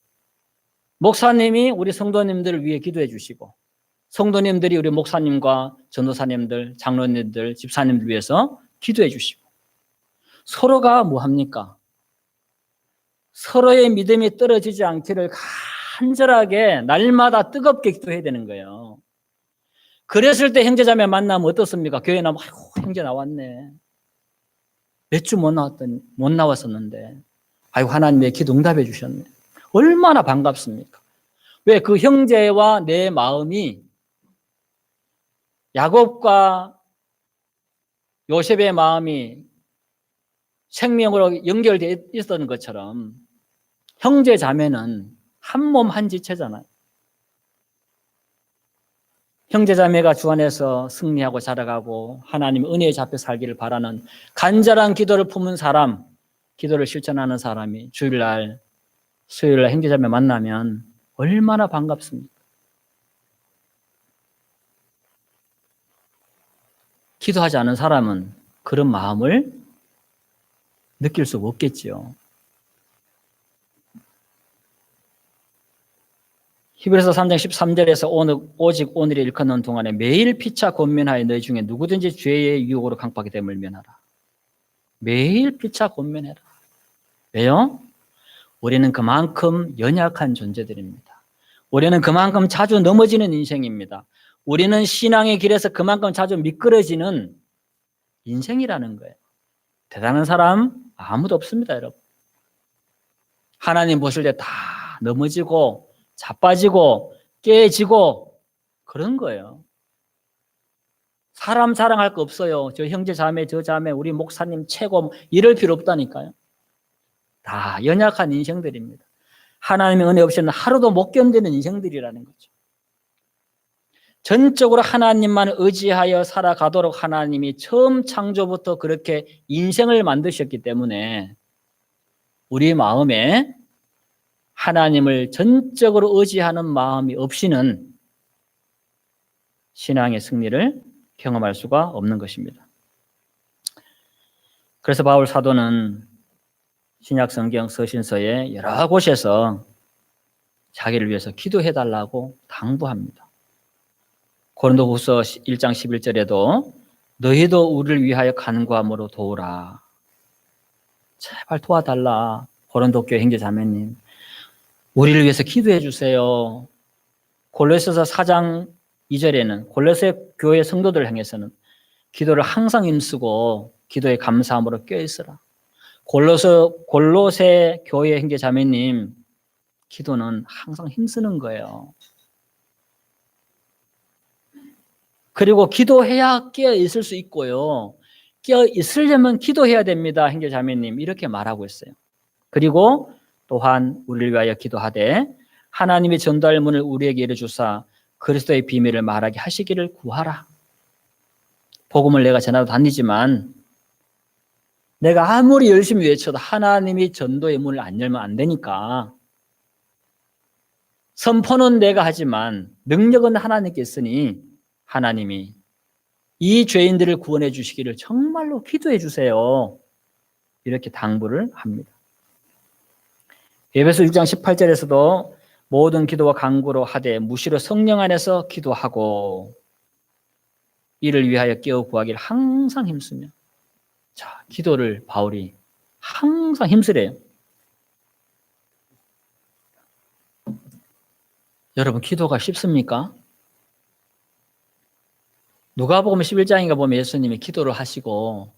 목사님이 우리 성도님들을 위해 기도해 주시고 성도님들이 우리 목사님과 전도사님들, 장로님들, 집사님들 위해서 기도해 주시고 서로가 뭐합니까? 서로의 믿음이 떨어지지 않기를 간절하게 날마다 뜨겁게 기도해야 되는 거예요. 그랬을 때 형제자매 만나면 어떻습니까? 교회 나면 아이고 형제 나왔네. 몇 주 못 나왔었는데 아이고 하나님 내 기도 응답해 주셨네. 얼마나 반갑습니까? 왜 그 형제와 내 마음이 야곱과 요셉의 마음이 생명으로 연결되어 있었던 것처럼 형제 자매는 한 몸 한 지체잖아요. 형제 자매가 주 안에서 승리하고 자라가고 하나님 은혜에 잡혀 살기를 바라는 간절한 기도를 품은 사람, 기도를 실천하는 사람이 주일날, 수요일날 형제 자매 만나면 얼마나 반갑습니까? 기도하지 않은 사람은 그런 마음을 느낄 수가 없겠지요. 히브리서 3장 13절에서 오직 오늘에 일컫는 동안에 매일 피차 권면하여 너희 중에 누구든지 죄의 유혹으로 강박이 됨을 면하라. 매일 피차 권면해라. 왜요? 우리는 그만큼 연약한 존재들입니다. 우리는 그만큼 자주 넘어지는 인생입니다. 우리는 신앙의 길에서 그만큼 자주 미끄러지는 인생이라는 거예요. 대단한 사람 아무도 없습니다, 여러분. 하나님 보실 때 다 넘어지고 자빠지고 깨지고 그런 거예요. 사람 자랑할 거 없어요. 저 형제 자매, 저 자매, 우리 목사님 최고, 뭐 이럴 필요 없다니까요. 다 연약한 인생들입니다. 하나님의 은혜 없이는 하루도 못 견디는 인생들이라는 거죠. 전적으로 하나님만 의지하여 살아가도록 하나님이 처음 창조부터 그렇게 인생을 만드셨기 때문에 우리 마음에 하나님을 전적으로 의지하는 마음이 없이는 신앙의 승리를 경험할 수가 없는 것입니다. 그래서 바울 사도는 신약 성경 서신서에 여러 곳에서 자기를 위해서 기도해달라고 당부합니다. 고린도후서 1장 11절에도 너희도 우리를 위하여 간구함으로 도우라. 제발 도와달라. 고린도 교회 형제 자매님, 우리를 위해서 기도해 주세요. 골로새서 4장 2절에는 골로새 교회 성도들을 향해서는 기도를 항상 힘쓰고 기도에 감사함으로 껴있으라. 골로새 교회 형제 자매님, 기도는 항상 힘쓰는 거예요. 그리고 기도해야 깨어 있을 수 있고요. 깨어 있으려면 기도해야 됩니다. 형제 자매님, 이렇게 말하고 있어요. 그리고 또한 우리를 위하여 기도하되 하나님의 전도할 문을 우리에게 열어주사 그리스도의 비밀을 말하게 하시기를 구하라. 복음을 내가 전하러 다니지만 내가 아무리 열심히 외쳐도 하나님이 전도의 문을 안 열면 안 되니까 선포는 내가 하지만 능력은 하나님께 있으니 하나님이 이 죄인들을 구원해 주시기를 정말로 기도해 주세요. 이렇게 당부를 합니다. 에베소 6장 18절에서도 모든 기도와 간구로 하되 무시로 성령 안에서 기도하고 이를 위하여 깨어 구하기를 항상 힘쓰며. 자, 기도를 바울이 항상 힘쓰래요. 여러분, 기도가 쉽습니까? 누가복음 11장인가 보면 예수님이 기도를 하시고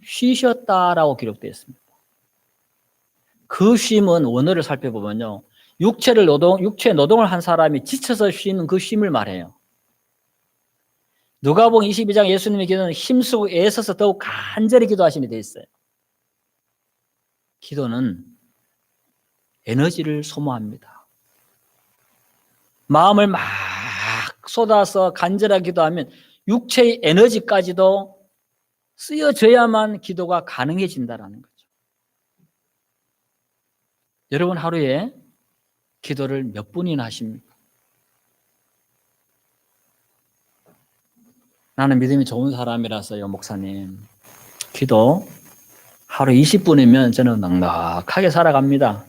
쉬셨다라고 기록되어 있습니다. 그 쉼은 원어를 살펴보면요, 육체 노동을 한 사람이 지쳐서 쉬는 그 쉼을 말해요. 누가복음 22장 예수님의 기도는 힘쓰고 애써서 더욱 간절히 기도하시니 되어 있어요. 기도는 에너지를 소모합니다. 마음을 막 쏟아서 간절하게 기도하면 육체의 에너지까지도 쓰여져야만 기도가 가능해진다는 거죠. 여러분, 하루에 기도를 몇 분이나 하십니까? 나는 믿음이 좋은 사람이라서요, 목사님. 기도 하루 20분이면 저는 넉넉하게 살아갑니다.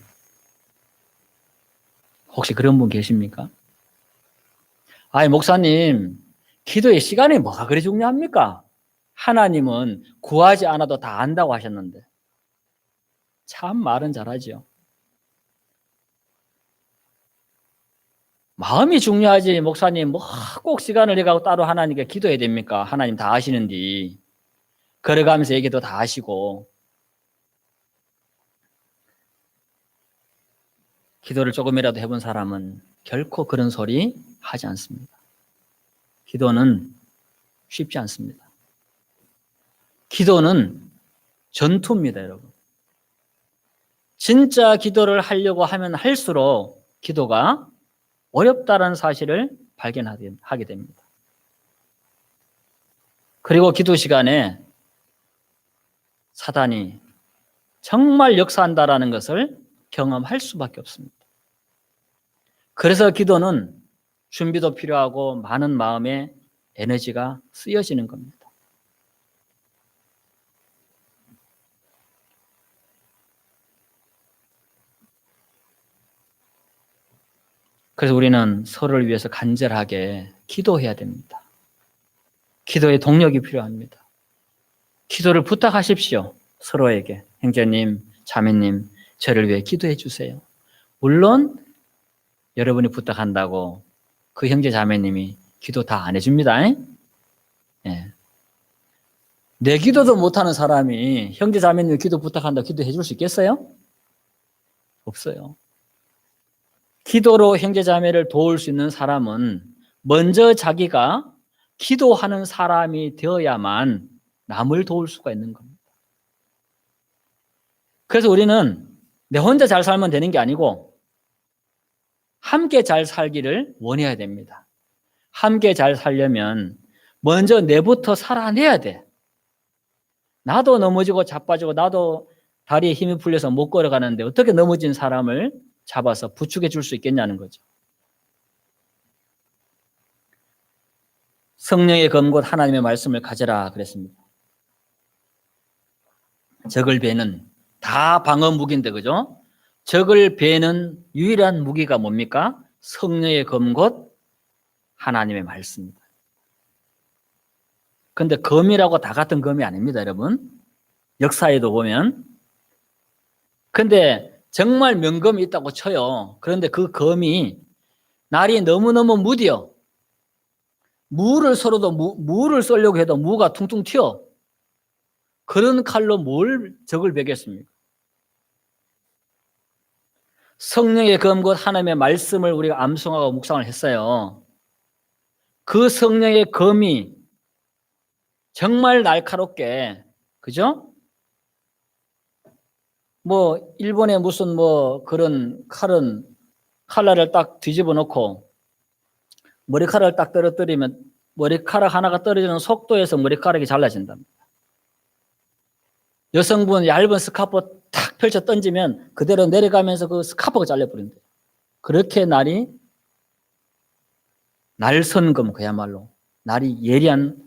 혹시 그런 분 계십니까? 아이, 목사님, 기도의 시간이 뭐가 그리 중요합니까? 하나님은 구하지 않아도 다 안다고 하셨는데. 참 말은 잘하죠. 마음이 중요하지, 목사님, 뭐 꼭 시간을 내가고 따로 하나님께 기도해야 됩니까? 하나님 다 아시는데. 걸어가면서 얘기도 다 하시고. 기도를 조금이라도 해본 사람은 결코 그런 소리 하지 않습니다. 기도는 쉽지 않습니다. 기도는 전투입니다, 여러분. 진짜 기도를 하려고 하면 할수록 기도가 어렵다는 사실을 발견하게 됩니다. 그리고 기도 시간에 사단이 정말 역사한다라는 것을 경험할 수밖에 없습니다. 그래서 기도는 준비도 필요하고 많은 마음의 에너지가 쓰여지는 겁니다. 그래서 우리는 서로를 위해서 간절하게 기도해야 됩니다. 기도의 동력이 필요합니다. 기도를 부탁하십시오. 서로에게. 형제님, 자매님, 저를 위해 기도해 주세요. 물론 여러분이 부탁한다고 그 형제 자매님이 기도 다 안 해줍니다. 예. 내 기도도 못하는 사람이 형제 자매님이 기도 부탁한다고 기도해 줄 수 있겠어요? 없어요. 기도로 형제 자매를 도울 수 있는 사람은 먼저 자기가 기도하는 사람이 되어야만 남을 도울 수가 있는 겁니다. 그래서 우리는 내 혼자 잘 살면 되는 게 아니고 함께 잘 살기를 원해야 됩니다. 함께 잘 살려면 먼저 내부터 살아내야 돼. 나도 넘어지고 자빠지고 나도 다리에 힘이 풀려서 못 걸어가는데 어떻게 넘어진 사람을 잡아서 부축해 줄 수 있겠냐는 거죠. 성령의 검곧 하나님의 말씀을 가져라 그랬습니다. 적을 베는 다 방어 무기인데 그죠? 적을 베는 유일한 무기가 뭡니까? 성령의 검곧 하나님의 말씀입니다. 그런데 검이라고 다 같은 검이 아닙니다, 여러분. 역사에도 보면. 근데 정말 명검이 있다고 쳐요. 그런데 그 검이 날이 너무너무 무뎌. 무를 쏘려고 해도 무가 퉁퉁 튀어. 그런 칼로 뭘 적을 베겠습니까? 성령의 검곧 하나님의 말씀을 우리가 암송하고 묵상을 했어요. 그 성령의 검이 정말 날카롭게, 그죠? 뭐 일본의 무슨 뭐 그런 칼날을 딱 뒤집어 놓고 머리카락을 딱 떨어뜨리면 머리카락 하나가 떨어지는 속도에서 머리카락이 잘라진답니다. 여성분 얇은 스카프 탁 펼쳐 던지면 그대로 내려가면서 그 스카프가 잘려버린대요. 그렇게 날선검, 그야말로 날이 예리한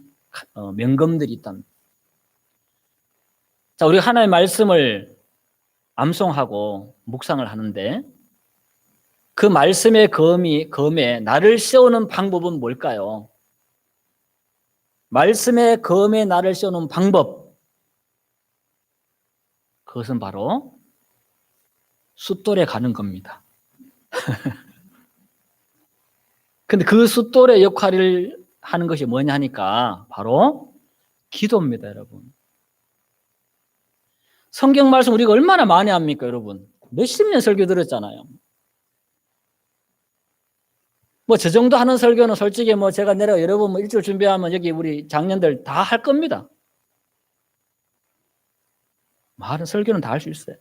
명검들이 있답니다. 자, 우리 하나님의 말씀을 암송하고 묵상을 하는데 그 말씀의 검에 나를 씌우는 방법은 뭘까요? 말씀의 검에 나를 씌우는 방법, 그것은 바로 숫돌에 가는 겁니다. 근데 그 숫돌의 역할을 하는 것이 뭐냐 하니까 바로 기도입니다, 여러분. 성경 말씀 우리가 얼마나 많이 합니까, 여러분? 몇십 년 설교 들었잖아요. 뭐 저 정도 하는 설교는 솔직히 뭐 제가 내려 여러분 뭐 일주일 준비하면 여기 우리 장년들 다 할 겁니다. 많은 설교는 다 할 수 있어요.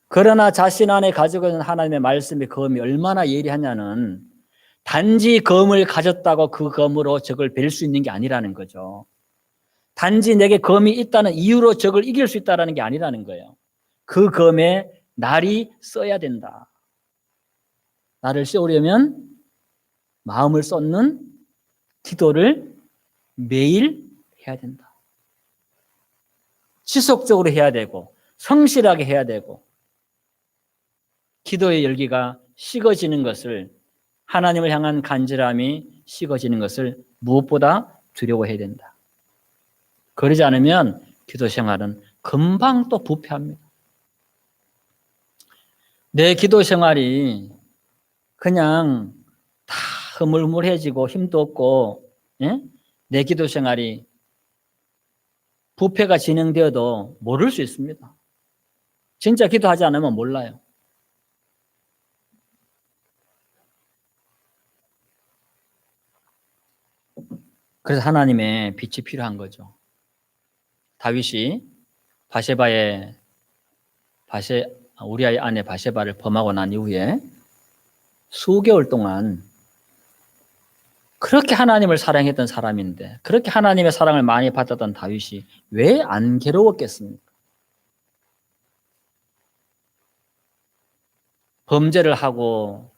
그러나 자신 안에 가지고 있는 하나님의 말씀의 검이 얼마나 예리하냐는 단지 검을 가졌다고 그 검으로 적을 뵐 수 있는 게 아니라는 거죠. 단지 내게 검이 있다는 이유로 적을 이길 수 있다는 게 아니라는 거예요. 그 검에 날이 써야 된다. 나를 씌우려면 마음을 쏟는 기도를 매일 해야 된다. 지속적으로 해야 되고 성실하게 해야 되고 기도의 열기가 식어지는 것을, 하나님을 향한 간절함이 식어지는 것을 무엇보다 두려워해야 된다. 그러지 않으면 기도 생활은 금방 또 부패합니다. 내 기도 생활이 그냥 다 흐물흐물해지고 힘도 없고, 예? 내 기도 생활이 부패가 진행되어도 모를 수 있습니다. 진짜 기도하지 않으면 몰라요. 그래서 하나님의 빛이 필요한 거죠. 다윗이 우리아의 아내 바세바를 범하고 난 이후에 수개월 동안 그렇게 하나님을 사랑했던 사람인데, 그렇게 하나님의 사랑을 많이 받았던 다윗이 왜 안 괴로웠겠습니까? 범죄를 하고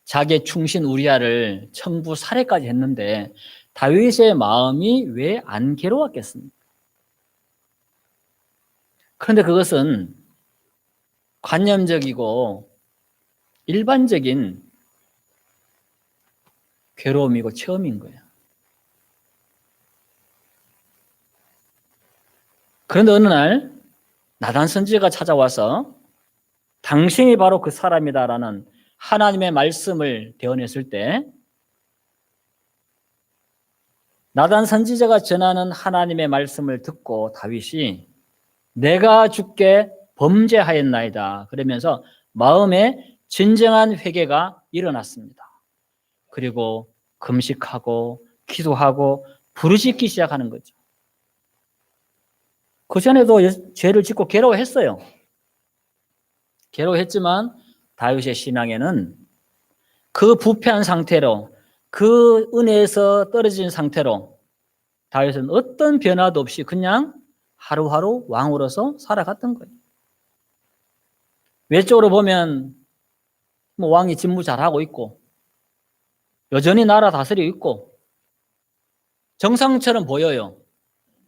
자기의 충신 우리아를 청부 살해까지 했는데 다윗의 마음이 왜 안 괴로웠겠습니까? 그런데 그것은 관념적이고 일반적인 괴로움이고 체험인 거예요. 그런데 어느 날 나단 선지자가 찾아와서 당신이 바로 그 사람이다라는 하나님의 말씀을 대언했을 때 나단 선지자가 전하는 하나님의 말씀을 듣고 다윗이 내가 주께 범죄하였나이다 그러면서 마음에 진정한 회개가 일어났습니다. 그리고 금식하고 기도하고 부르짖기 시작하는 거죠. 그전에도 죄를 짓고 괴로워했어요. 괴로워했지만 다윗의 신앙에는 그 부패한 상태로, 그 은혜에서 떨어진 상태로 다윗은 어떤 변화도 없이 그냥 하루하루 왕으로서 살아갔던 거예요. 외적으로 보면 뭐 왕이 직무 잘하고 있고 여전히 나라 다스리고 있고 정상처럼 보여요.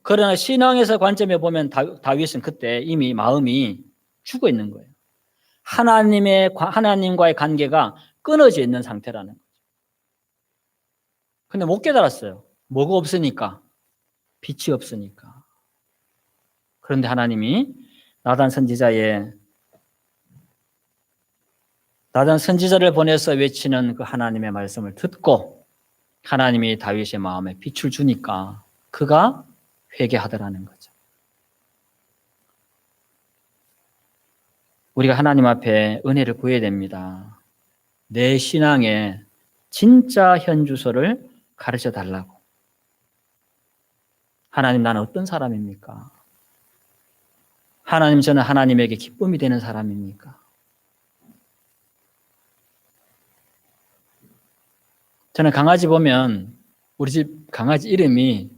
그러나 신앙에서 관점에 보면 다윗은 그때 이미 마음이 죽어 있는 거예요. 하나님과의 관계가 끊어져 있는 상태라는 거죠. 근데 못 깨달았어요. 뭐가 없으니까. 빛이 없으니까. 그런데 하나님이 나단 선지자를 보내서 외치는 그 하나님의 말씀을 듣고 하나님이 다윗의 마음에 빛을 주니까 그가 회개하더라는 거죠. 우리가 하나님 앞에 은혜를 구해야 됩니다. 내 신앙의 진짜 현주소를 가르쳐 달라고. 하나님, 나는 어떤 사람입니까? 하나님, 저는 하나님에게 기쁨이 되는 사람입니까? 저는 강아지 보면 우리 집 강아지 이름이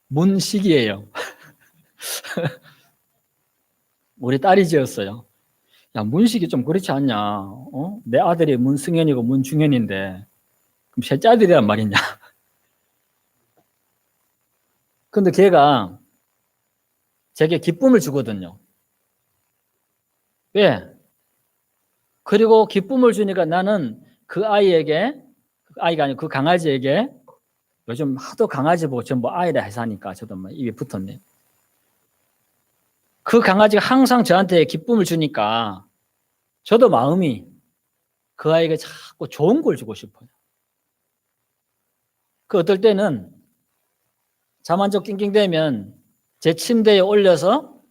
문식이에요. 우리 딸이 지었어요. 야, 문식이 좀 그렇지 않냐? 내 아들이 문승현이고 문중현인데 그럼 셋째 아들이란 말이냐? 근데 걔가 제게 기쁨을 주거든요. 왜? 그리고 기쁨을 주니까 나는 그 아이에게, 아이가 아니고 그 강아지에게, 요즘 하도 강아지 보고 전부 아이라 해서 하니까 저도 막 입에 붙었네요. 그 강아지가 항상 저한테 기쁨을 주니까 저도 마음이 그 아이에게 자꾸 좋은 걸 주고 싶어요. 그 어떨 때는 잠 한 적 낑낑대면 제 침대에 올려서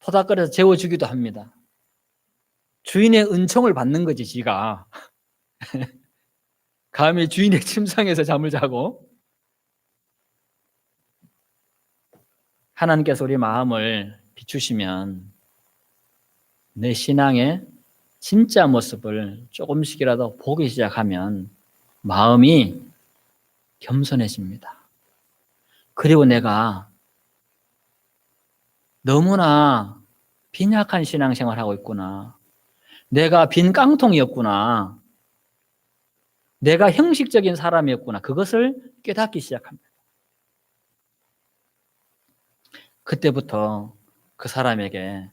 토닥거려서 재워주기도 합니다. 주인의 은총을 받는 거지, 지가. 감히 주인의 침상에서 잠을 자고. 하나님께서 우리 마음을 비추시면 내 신앙의 진짜 모습을 조금씩이라도 보기 시작하면 마음이 겸손해집니다. 그리고 내가 너무나 빈약한 신앙생활을 하고 있구나. 내가 빈 깡통이었구나. 내가 형식적인 사람이었구나. 그것을 깨닫기 시작합니다. 그때부터 그 사람에게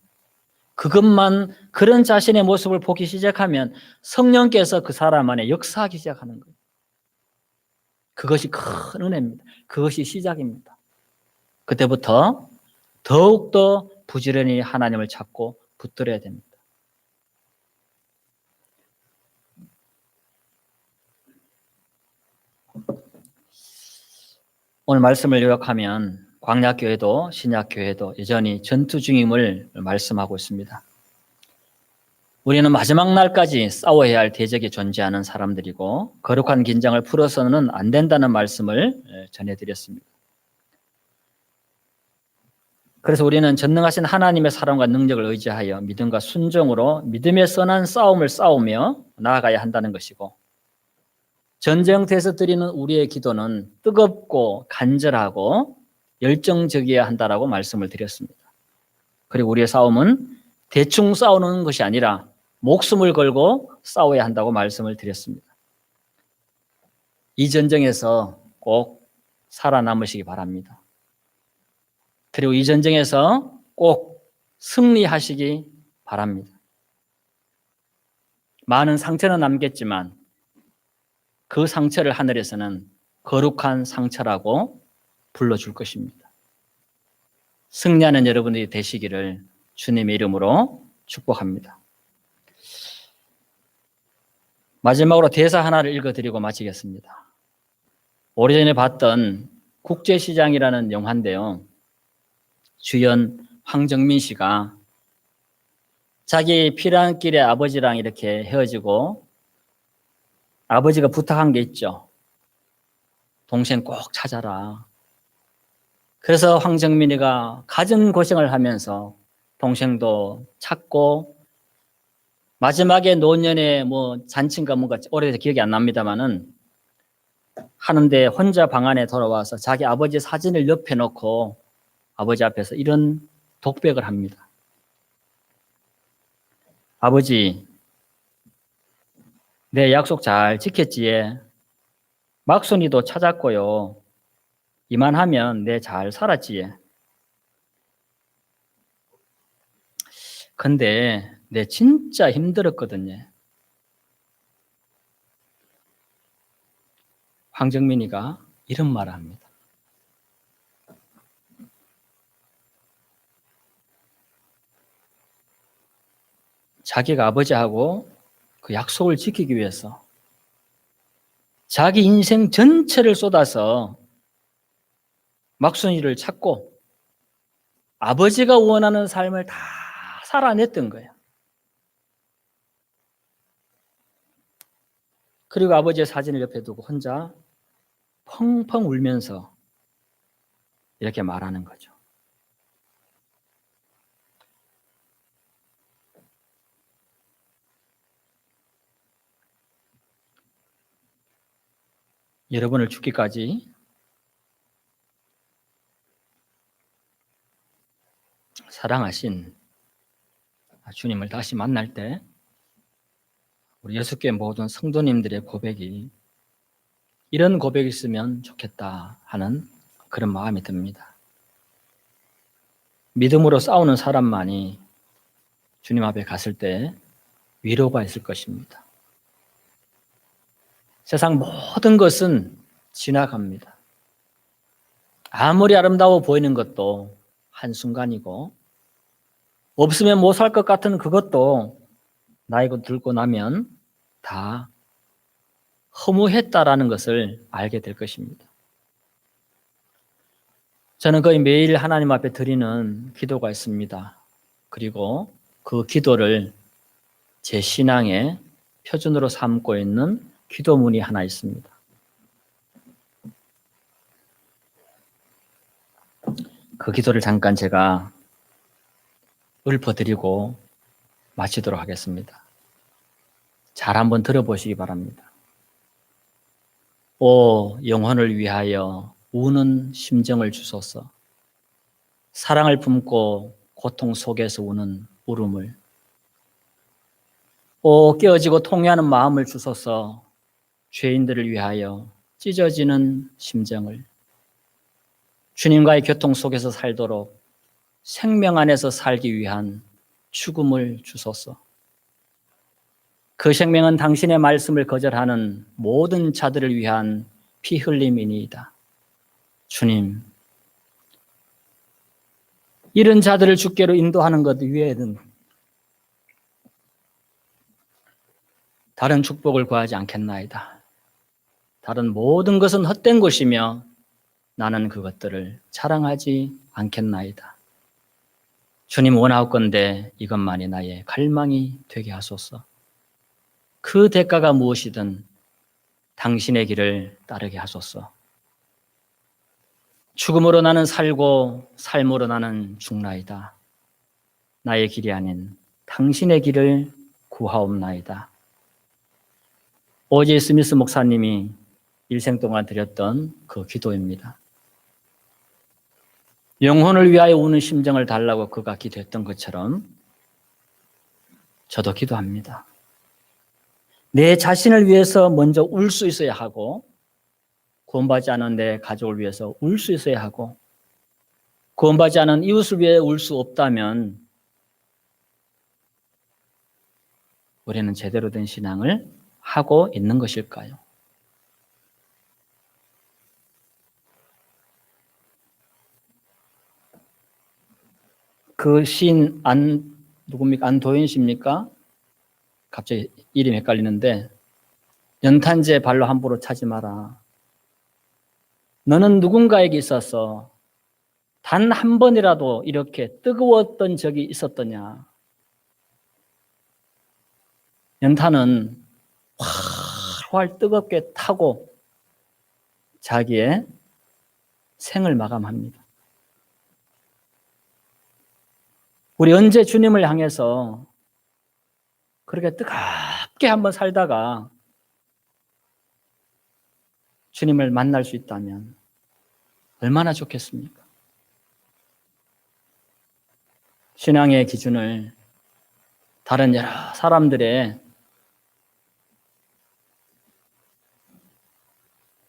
그것만, 그런 자신의 모습을 보기 시작하면 성령께서 그 사람 안에 역사하기 시작하는 거예요. 그것이 큰 은혜입니다. 그것이 시작입니다. 그때부터 더욱더 부지런히 하나님을 찾고 붙들어야 됩니다. 오늘 말씀을 요약하면 광야교회도 신약교회도 여전히 전투 중임을 말씀하고 있습니다. 우리는 마지막 날까지 싸워야 할 대적이 존재하는 사람들이고 거룩한 긴장을 풀어서는 안 된다는 말씀을 전해드렸습니다. 그래서 우리는 전능하신 하나님의 사랑과 능력을 의지하여 믿음과 순종으로 믿음의 선한 싸움을 싸우며 나아가야 한다는 것이고, 전쟁터에서 드리는 우리의 기도는 뜨겁고 간절하고 열정적이어야 한다라고 말씀을 드렸습니다. 그리고 우리의 싸움은 대충 싸우는 것이 아니라 목숨을 걸고 싸워야 한다고 말씀을 드렸습니다. 이 전쟁에서 꼭 살아남으시기 바랍니다. 그리고 이 전쟁에서 꼭 승리하시기 바랍니다. 많은 상처는 남겠지만 그 상처를 하늘에서는 거룩한 상처라고 불러줄 것입니다. 승리하는 여러분들이 되시기를 주님의 이름으로 축복합니다. 마지막으로 대사 하나를 읽어드리고 마치겠습니다. 오래전에 봤던 국제시장이라는 영화인데요. 주연 황정민 씨가 자기 피랑길의 아버지랑 이렇게 헤어지고 아버지가 부탁한 게 있죠. 동생 꼭 찾아라. 그래서 황정민이가 갖은 고생을 하면서 동생도 찾고 마지막에 노년에 뭐 잔치인가 뭔가 오래돼서 기억이 안 납니다만은 하는데 혼자 방 안에 돌아와서 자기 아버지 사진을 옆에 놓고 아버지 앞에서 이런 독백을 합니다. 아버지, 내 약속 잘 지켰지에? 막순이도 찾았고요. 이만하면 내 잘 살았지에? 근데 내 진짜 힘들었거든요. 황정민이가 이런 말을 합니다. 자기가 아버지하고 그 약속을 지키기 위해서 자기 인생 전체를 쏟아서 막순이를 찾고 아버지가 원하는 삶을 다 살아냈던 거예요. 그리고 아버지의 사진을 옆에 두고 혼자 펑펑 울면서 이렇게 말하는 거죠. 여러분을 죽기까지 사랑하신 주님을 다시 만날 때 우리 6개 모든 성도님들의 고백이 이런 고백이 있으면 좋겠다 하는 그런 마음이 듭니다. 믿음으로 싸우는 사람만이 주님 앞에 갔을 때 위로가 있을 것입니다. 세상 모든 것은 지나갑니다. 아무리 아름다워 보이는 것도 한순간이고 없으면 못 살 것 같은 그것도 나이가 들고 나면 다 허무했다라는 것을 알게 될 것입니다. 저는 거의 매일 하나님 앞에 드리는 기도가 있습니다. 그리고 그 기도를 제 신앙의 표준으로 삼고 있는 기도문이 하나 있습니다. 그 기도를 잠깐 제가 읊어드리고 마치도록 하겠습니다. 잘 한번 들어보시기 바랍니다. 오, 영혼을 위하여 우는 심정을 주소서. 사랑을 품고 고통 속에서 우는 울음을. 오, 깨어지고 통회하는 마음을 주소서. 죄인들을 위하여 찢어지는 심정을. 주님과의 교통 속에서 살도록 생명 안에서 살기 위한 죽음을 주소서. 그 생명은 당신의 말씀을 거절하는 모든 자들을 위한 피 흘림이니이다. 주님, 이런 자들을 주께로 인도하는 것 외에는 다른 축복을 구하지 않겠나이다. 다른 모든 것은 헛된 것이며 나는 그것들을 자랑하지 않겠나이다. 주님 원하옵건대 이것만이 나의 갈망이 되게 하소서. 그 대가가 무엇이든 당신의 길을 따르게 하소서. 죽음으로 나는 살고 삶으로 나는 죽나이다. 나의 길이 아닌 당신의 길을 구하옵나이다. 오지 스미스 목사님이 일생 동안 드렸던 그 기도입니다. 영혼을 위하여 우는 심정을 달라고 그가 기도했던 것처럼 저도 기도합니다. 내 자신을 위해서 먼저 울 수 있어야 하고 구원받지 않은 내 가족을 위해서 울 수 있어야 하고 구원받지 않은 이웃을 위해 울 수 없다면 우리는 제대로 된 신앙을 하고 있는 것일까요? 그 시인 누굽니까? 안도현 씨입니까? 갑자기 이름이 헷갈리는데 연탄재 발로 함부로 차지 마라. 너는 누군가에게 있어서 단 한 번이라도 이렇게 뜨거웠던 적이 있었더냐? 연탄은 활활 뜨겁게 타고 자기의 생을 마감합니다. 우리 언제 주님을 향해서 그렇게 뜨겁게 한번 살다가 주님을 만날 수 있다면 얼마나 좋겠습니까? 신앙의 기준을 다른 여러 사람들의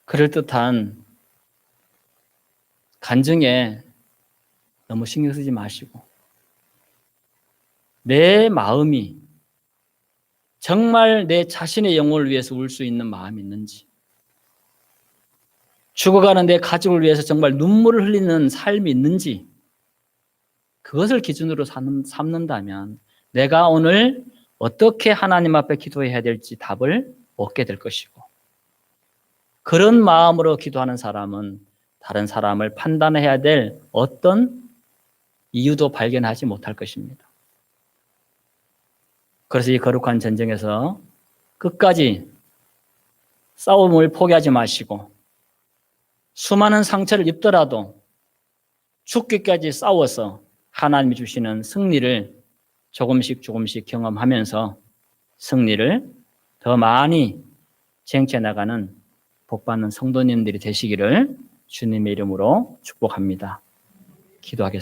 그럴듯한 간증에 너무 신경 쓰지 마시고 내 마음이 정말 내 자신의 영혼을 위해서 울 수 있는 마음이 있는지, 죽어가는 내 가족을 위해서 정말 눈물을 흘리는 삶이 있는지, 그것을 기준으로 삼는다면 내가 오늘 어떻게 하나님 앞에 기도해야 될지 답을 얻게 될 것이고, 그런 마음으로 기도하는 사람은 다른 사람을 판단해야 될 어떤 이유도 발견하지 못할 것입니다. 그래서 이 거룩한 전쟁에서 끝까지 싸움을 포기하지 마시고 수많은 상처를 입더라도 죽기까지 싸워서 하나님이 주시는 승리를 조금씩 경험하면서 승리를 더 많이 쟁취해 나가는 복받는 성도님들이 되시기를 주님의 이름으로 축복합니다. 기도하겠습니다.